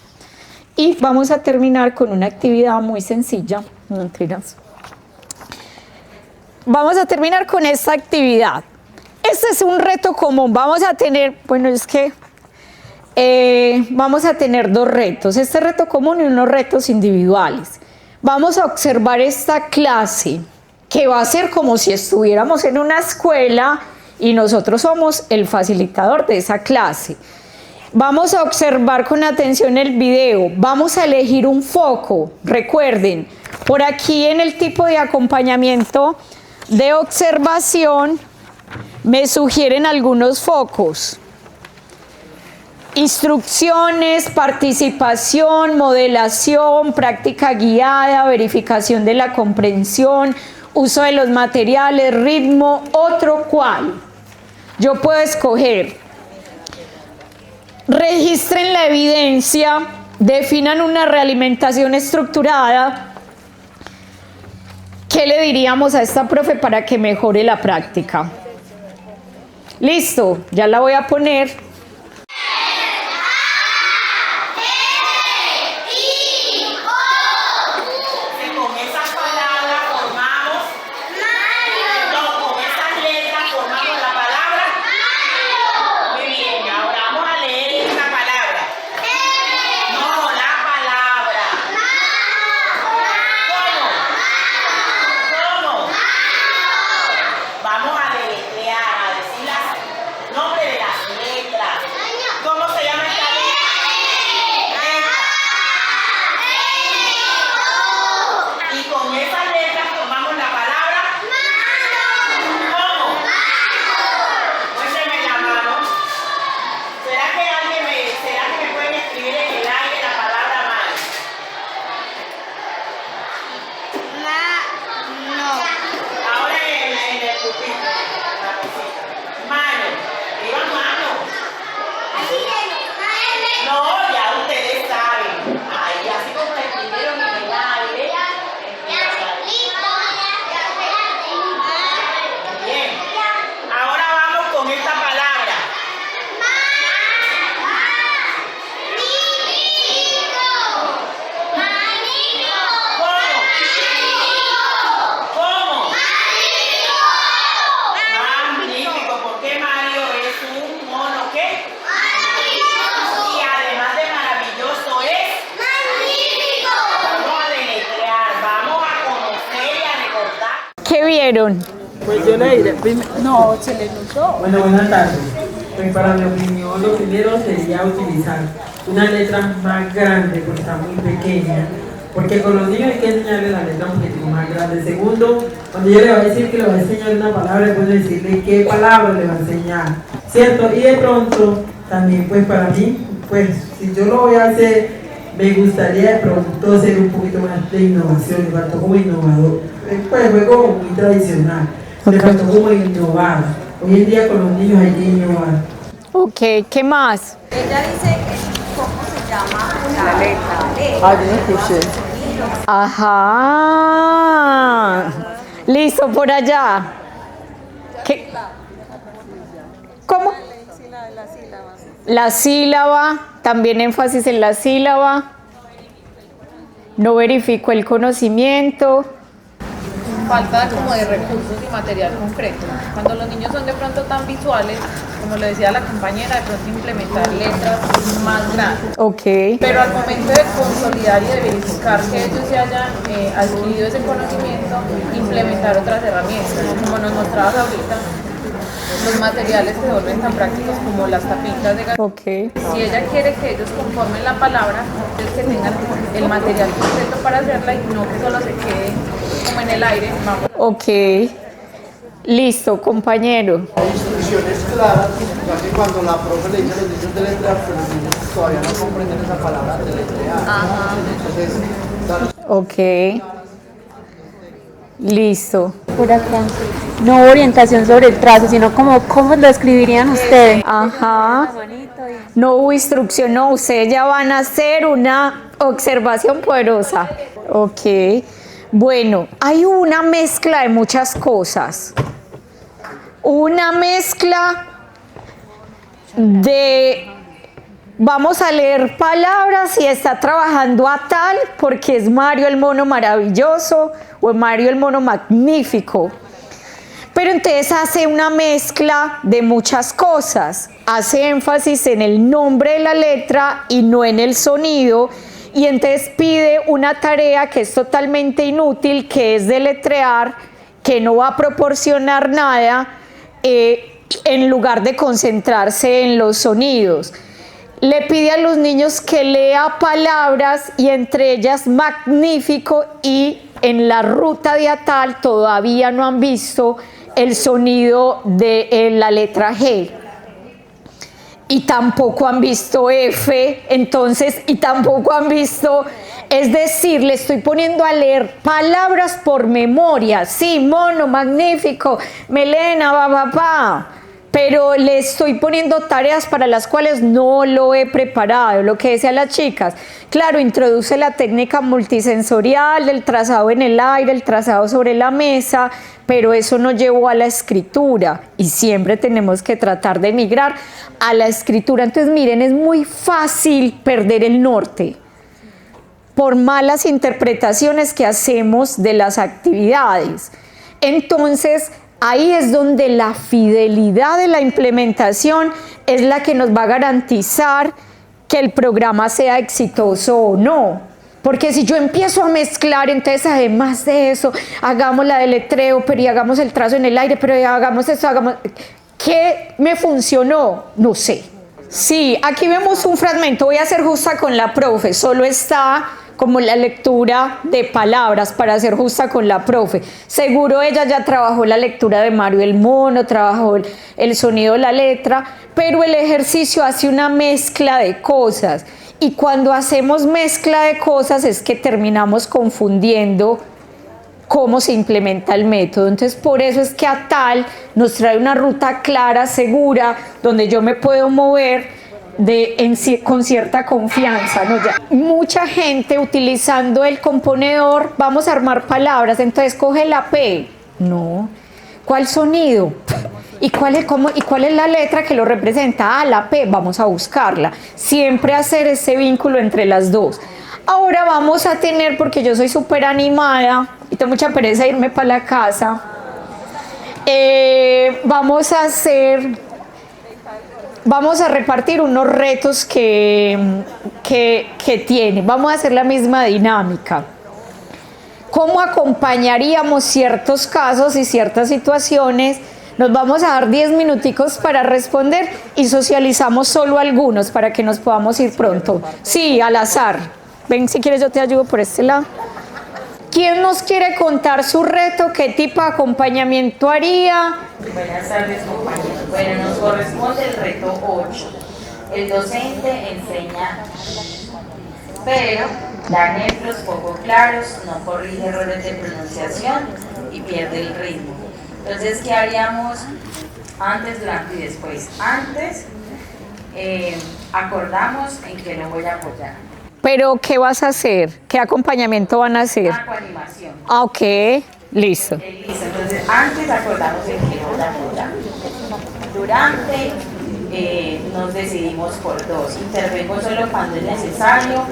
Y vamos a terminar con una actividad muy sencilla. No, mentiras. Vamos a terminar con esta actividad. Este es un reto común. Vamos a tener, vamos a tener dos retos. Este reto común y unos retos individuales. Vamos a observar esta clase, que va a ser como si estuviéramos en una escuela y nosotros somos el facilitador de esa clase. Vamos a observar con atención el video, vamos a elegir un foco. Recuerden, por aquí en el tipo de acompañamiento de observación me sugieren algunos focos. Instrucciones, participación, modelación, práctica guiada, verificación de la comprensión, uso de los materiales, ritmo, otro cual. Yo puedo escoger. Registren la evidencia, definan una realimentación estructurada. ¿Qué le diríamos a esta profe para que mejore la práctica? Listo, ya la voy a poner. Pues yo le diré primero. No, se le notó. Bueno, buenas tardes. Pues para mi opinión, lo primero sería utilizar una letra más grande, porque está muy pequeña. Porque con los niños hay que enseñarles la letra un poquito más grande. Segundo, cuando yo le voy a decir que le voy a enseñar una palabra, puedo decirle qué palabra le va a enseñar, ¿cierto? Y de pronto, también pues para mí, pues si yo lo voy a hacer, me gustaría de pronto ser un poquito más de innovación, me faltó como innovador. Pues fue como muy tradicional, me faltó como innovar. Hoy en día con los niños hay que innovar. Ok, ¿qué más? Ella dice cómo se llama la letra. Ah, yo no escuché. Ajá. Listo, por allá. ¿Qué? ¿Cómo? La sílaba, también énfasis en la sílaba. No verifico el conocimiento. Falta como de recursos y material concreto. Cuando los niños son de pronto tan visuales, como le decía la compañera, de pronto implementar letras más grandes. Ok. Pero al momento de consolidar y de verificar que ellos se hayan adquirido ese conocimiento, implementar otras herramientas. Como nos mostrabas ahorita, los materiales se vuelven tan prácticos como las tapitas de gas. Okay. Si ella quiere que ellos conformen la palabra, es que tengan el material concreto para hacerla y no que solo se quede como en el aire. Ok. Listo, compañero. Hay instrucciones claras, ya que cuando la profe le dice a los niños de letrear, pues los niños todavía no comprenden esa palabra de letrear. Ajá. Entonces, ok. Listo. Por acá. no orientación sobre el trazo, sino como cómo lo escribirían ustedes. Ajá. No hubo instrucción, no, ustedes ya van a hacer una observación poderosa. Ok. Bueno, hay una mezcla de muchas cosas. Una mezcla de... Vamos a leer palabras y está trabajando a tal porque es Mario el mono maravilloso o Mario el mono magnífico. Pero entonces hace una mezcla de muchas cosas. Hace énfasis en el nombre de la letra y no en el sonido. Y entonces pide una tarea que es totalmente inútil, que es deletrear, que no va a proporcionar nada, en lugar de concentrarse en los sonidos. Le pide a los niños que lea palabras y entre ellas magnífico, y en la ruta de Atal todavía no han visto el sonido de la letra G. Y tampoco han visto F, entonces, y tampoco han visto, es decir, le estoy poniendo a leer palabras por memoria, sí, mono, magnífico, melena, pa, pero le estoy poniendo tareas para las cuales no lo he preparado, lo que decía las chicas. Claro, introduce la técnica multisensorial, el trazado en el aire, el trazado sobre la mesa, pero eso no llevó a la escritura y siempre tenemos que tratar de migrar a la escritura. Entonces, miren, es muy fácil perder el norte por malas interpretaciones que hacemos de las actividades. Entonces, ahí es donde la fidelidad de la implementación es la que nos va a garantizar que el programa sea exitoso o no. Porque si yo empiezo a mezclar, entonces además de eso, hagamos la deletreo, pero y hagamos el trazo en el aire, pero hagamos esto, hagamos... ¿Qué me funcionó? No sé. Sí, aquí vemos un fragmento, voy a ser justa con la profe, solo está como la lectura de palabras para ser justa con la profe. Seguro ella ya trabajó la lectura de Mario el mono, trabajó el sonido de la letra, pero el ejercicio hace una mezcla de cosas. Y cuando hacemos mezcla de cosas es que terminamos confundiendo cómo se implementa el método. Entonces, por eso es que Atal nos trae una ruta clara, segura, donde yo me puedo mover con cierta confianza, ¿no? Ya. Mucha gente utilizando el componedor, vamos a armar palabras, entonces coge la P. No. ¿Cuál sonido? ¿Y cuál es la letra que lo representa? Ah, la P, vamos a buscarla. Siempre hacer ese vínculo entre las dos. Ahora vamos a tener, porque yo soy súper animada y tengo mucha pereza de irme para la casa, vamos a repartir unos retos que tiene. Vamos a hacer la misma dinámica. ¿Cómo acompañaríamos ciertos casos y ciertas situaciones? Nos vamos a dar 10 minuticos para responder y socializamos solo algunos para que nos podamos ir pronto. Sí, al azar. Ven, si quieres yo te ayudo por este lado. ¿Quién nos quiere contar su reto? ¿Qué tipo de acompañamiento haría? Buenas tardes, compañeros. Bueno, nos corresponde el reto 8. El docente enseña, pero da ejemplos poco claros, no corrige errores de pronunciación y pierde el ritmo. Entonces, ¿qué haríamos antes, durante y después? Antes, acordamos en que no voy a apoyar. ¿Pero qué vas a hacer? ¿Qué acompañamiento van a hacer? Acoanimación. Ah, ok, listo. Listo, entonces antes acordamos en que no voy a apoyar. Durante, nos decidimos por dos. Intervengo solo cuando es necesario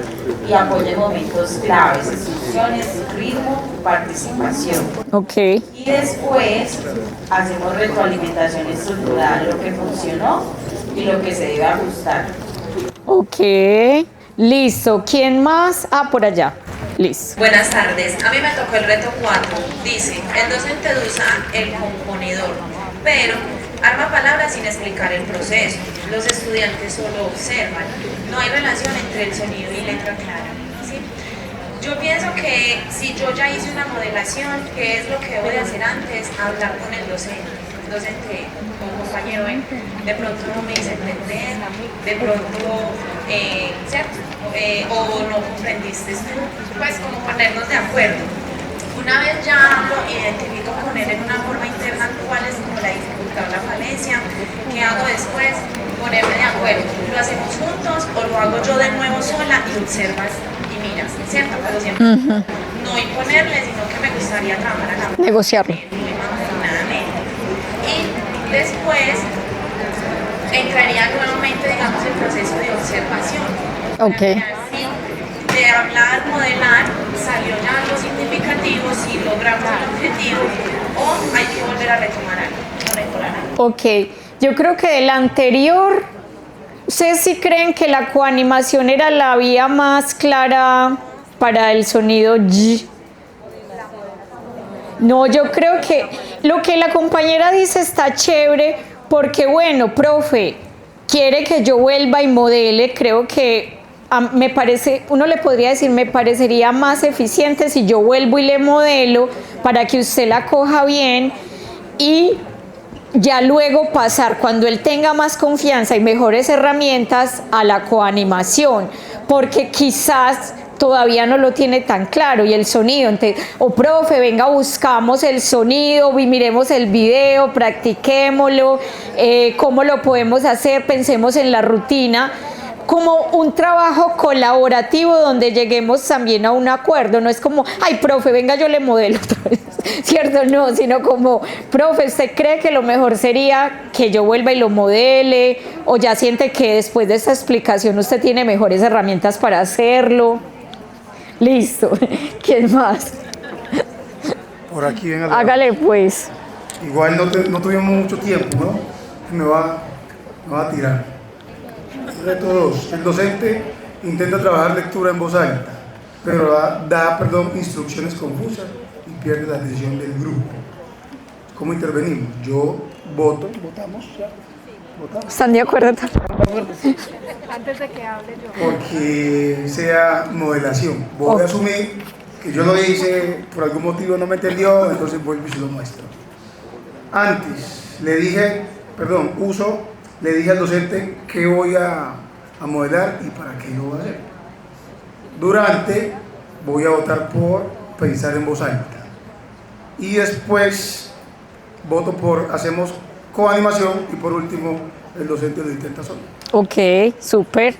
y apoyo en momentos claves, instrucciones, ritmo y participación. Ok. Y después hacemos retroalimentación estructurada, lo que funcionó y lo que se debe ajustar. Ok, listo. ¿Quién más? Ah, por allá. Listo. Buenas tardes. A mí me tocó el reto 4. Dice, el docente usa el componedor, pero arma palabras sin explicar el proceso. Los estudiantes solo observan. No hay relación entre el sonido y letra clara. ¿Sí? Yo pienso que si yo ya hice una modelación, ¿qué es lo que debo de hacer antes? Hablar con el docente. El docente, como compañero, de pronto no me dice entender, de pronto, ¿cierto? O no comprendiste tú. Pues como ponernos de acuerdo. Una vez ya lo identifico con él en una forma interna cuál es como la dificultad o la falencia, ¿qué hago después? Ponerme de acuerdo, ¿lo hacemos juntos o lo hago yo de nuevo sola y observas y miras, ¿cierto? Pero siempre no imponerle, sino que me gustaría trabajar a la negociarlo. muy mancomunadamente. Y después entraría nuevamente, digamos, el proceso de observación. Ok. De hablar, modelar, salió ya algo significativo, si logramos el objetivo, o hay que volver a retomar algo, Ok, yo creo que del anterior, ¿ustedes sí creen que la coanimación era la vía más clara para el sonido Y? No, yo creo que lo que la compañera dice está chévere, porque bueno, profe, quiere que yo vuelva y modele, creo que me parece, uno le podría decir, me parecería más eficiente si yo vuelvo y le modelo para que usted la coja bien y ya luego pasar, cuando él tenga más confianza y mejores herramientas, a la coanimación, porque quizás todavía no lo tiene tan claro y el sonido, entonces, profe, venga, buscamos el sonido, miremos el video, practiquémoslo, cómo lo podemos hacer, pensemos en la rutina, como un trabajo colaborativo donde lleguemos también a un acuerdo, no es como, ay, profe, venga, yo le modelo otra vez, ¿cierto? No, sino como, profe, ¿usted cree que lo mejor sería que yo vuelva y lo modele? ¿O ya siente que después de esta explicación usted tiene mejores herramientas para hacerlo? Listo. ¿Quién más? Por aquí, venga. Hágale pues. Igual no tuvimos mucho tiempo, ¿no? Me va a tirar. Reto 2. El docente intenta trabajar lectura en voz alta, pero da instrucciones confusas y pierde la atención del grupo. ¿Cómo intervenimos? Yo votamos ya. ¿Votamos? ¿Están de acuerdo? Antes de que hable yo. Porque sea modelación. Voy a asumir que yo lo hice, por algún motivo no me entendió, entonces vuelvo y se lo muestro. Antes le dije al docente qué voy a modelar y para qué lo voy a hacer. Durante, voy a votar por pensar en voz alta. Y después voto por, hacemos coanimación y por último el docente lo intenta solo. Ok, súper.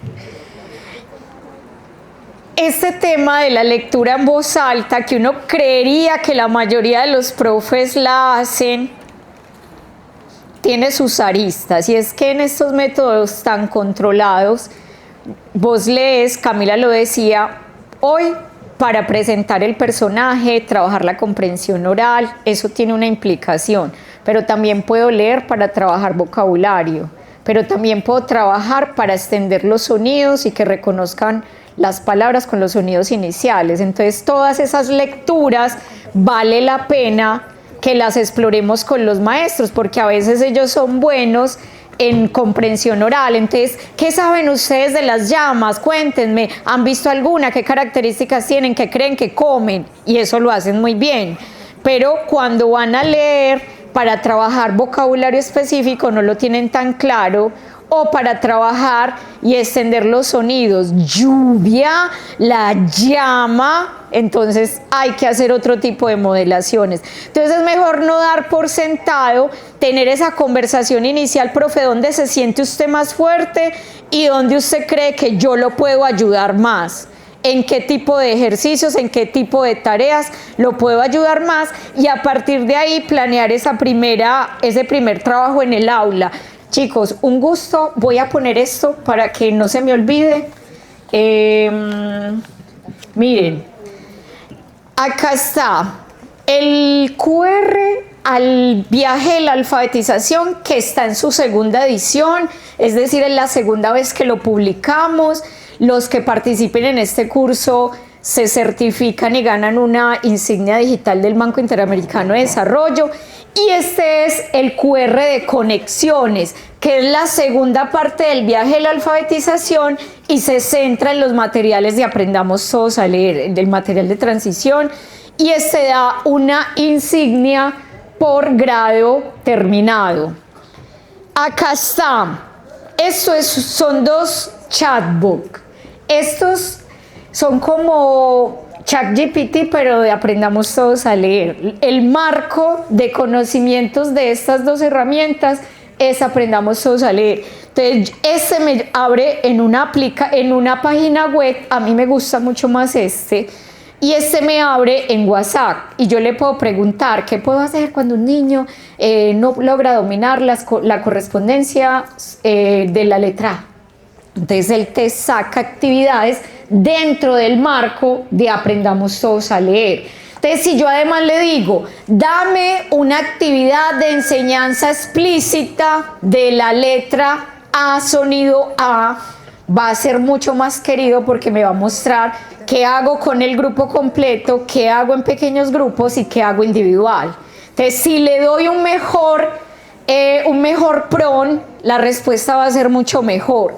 Este tema de la lectura en voz alta, que uno creería que la mayoría de los profes la hacen, tiene sus aristas, y es que en estos métodos tan controlados, vos lees, Camila lo decía, hoy para presentar el personaje, trabajar la comprensión oral, eso tiene una implicación, pero también puedo leer para trabajar vocabulario, pero también puedo trabajar para extender los sonidos y que reconozcan las palabras con los sonidos iniciales. Entonces todas esas lecturas vale la pena que las exploremos con los maestros, porque a veces ellos son buenos en comprensión oral. Entonces, ¿qué saben ustedes de las llamas? Cuéntenme, ¿han visto alguna? ¿Qué características tienen? ¿Qué creen que comen? Y eso lo hacen muy bien. Pero cuando van a leer para trabajar vocabulario específico no lo tienen tan claro, o para trabajar y extender los sonidos, lluvia, la llama, entonces hay que hacer otro tipo de modelaciones. Entonces es mejor no dar por sentado, tener esa conversación inicial, profe, ¿dónde se siente usted más fuerte y dónde usted cree que yo lo puedo ayudar más? ¿En qué tipo de ejercicios, en qué tipo de tareas lo puedo ayudar más? Y a partir de ahí planear ese primer trabajo en el aula. Chicos, un gusto. Voy a poner esto para que no se me olvide. Miren, acá está el QR al viaje de la alfabetización, que está en su segunda edición, es decir, es la segunda vez que lo publicamos. Los que participen en este curso se certifican y ganan una insignia digital del Banco Interamericano de Desarrollo. Y este es el QR de conexiones, que es la segunda parte del viaje de la alfabetización y se centra en los materiales de Aprendamos Todos a Leer, del material de transición, y este da una insignia por grado terminado. Acá está. Son dos chatbooks. Estos son como ChatGPT, pero de Aprendamos Todos a Leer. El marco de conocimientos de estas dos herramientas es Aprendamos Todos a Leer. Entonces, este me abre en una página web, a mí me gusta mucho más y este me abre en WhatsApp y yo le puedo preguntar qué puedo hacer cuando un niño no logra dominar la correspondencia de la letra A. Entonces él te saca actividades dentro del marco de Aprendamos Todos a Leer. Entonces, si yo además le digo, dame una actividad de enseñanza explícita de la letra A, sonido A, va a ser mucho más querido porque me va a mostrar qué hago con el grupo completo, qué hago en pequeños grupos y qué hago individual. Entonces, si le doy un mejor prompt, la respuesta va a ser mucho mejor.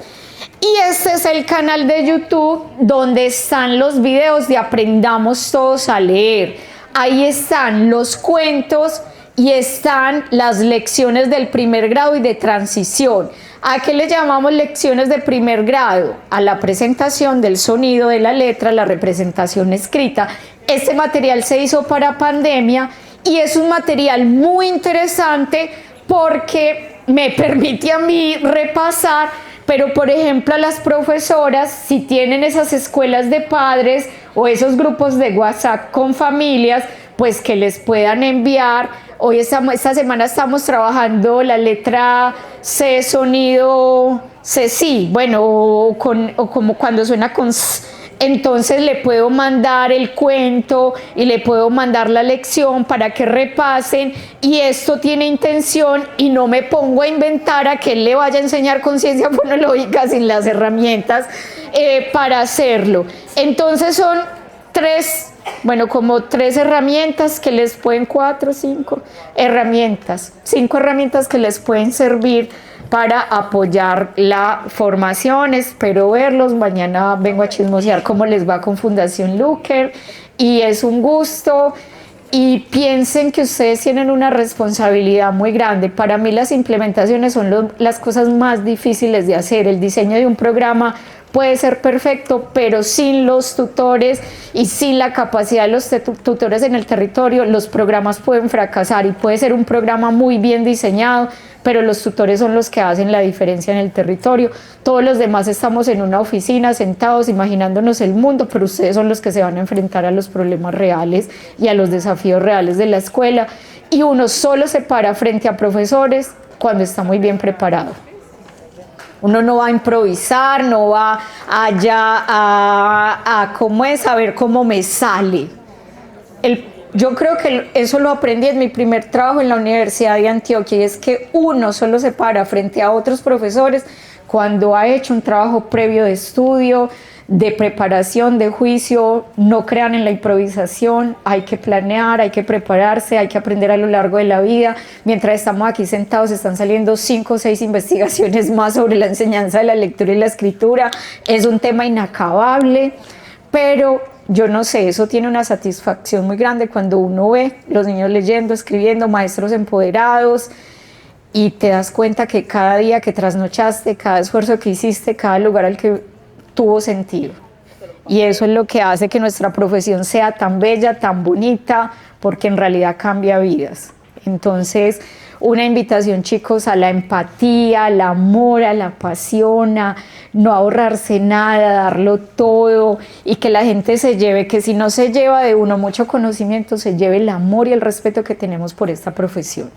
Y este es el canal de YouTube donde están los videos de Aprendamos Todos a Leer. Ahí están los cuentos y están las lecciones del primer grado y de transición. ¿A qué le llamamos lecciones de primer grado? A la presentación del sonido de la letra, la representación escrita. Este material se hizo para pandemia y es un material muy interesante porque me permite a mí repasar, pero por ejemplo a las profesoras, si tienen esas escuelas de padres o esos grupos de WhatsApp con familias, pues que les puedan enviar. Hoy esta semana estamos trabajando la letra C, sonido C, sí, bueno, o como cuando suena con S. Entonces le puedo mandar el cuento y le puedo mandar la lección para que repasen, y esto tiene intención y no me pongo a inventar a que él le vaya a enseñar conciencia fonológica sin las herramientas para hacerlo. Entonces son como tres herramientas que les pueden, 5 herramientas que les pueden servir para apoyar la formación. Espero verlos, mañana vengo a chismosear cómo les va con Fundación Luker y es un gusto, y piensen que ustedes tienen una responsabilidad muy grande. Para mí las implementaciones son las cosas más difíciles de hacer. El diseño de un programa puede ser perfecto, pero sin los tutores y sin la capacidad de los tutores en el territorio, los programas pueden fracasar, y puede ser un programa muy bien diseñado, pero los tutores son los que hacen la diferencia en el territorio. Todos los demás estamos en una oficina sentados imaginándonos el mundo, pero ustedes son los que se van a enfrentar a los problemas reales y a los desafíos reales de la escuela, y uno solo se para frente a profesores cuando está muy bien preparado. Uno no va a improvisar, no va allá a ver cómo me sale. Yo creo que eso lo aprendí en mi primer trabajo en la Universidad de Antioquia, y es que uno solo se para frente a otros profesores cuando ha hecho un trabajo previo de estudio, de preparación, de juicio. No crean en la improvisación, hay que planear, hay que prepararse, hay que aprender a lo largo de la vida. Mientras estamos aquí sentados están saliendo 5 o 6 investigaciones más sobre la enseñanza de la lectura y la escritura. Es un tema inacabable, pero yo no sé, eso tiene una satisfacción muy grande cuando uno ve los niños leyendo, escribiendo, maestros empoderados, y te das cuenta que cada día que trasnochaste, cada esfuerzo que hiciste, cada lugar al que tuvo sentido. Y eso es lo que hace que nuestra profesión sea tan bella, tan bonita, porque en realidad cambia vidas. Entonces, una invitación, chicos, a la empatía, al amor, a la pasión, a no ahorrarse nada, darlo todo, y que la gente se lleve, que si no se lleva de uno mucho conocimiento, se lleve el amor y el respeto que tenemos por esta profesión.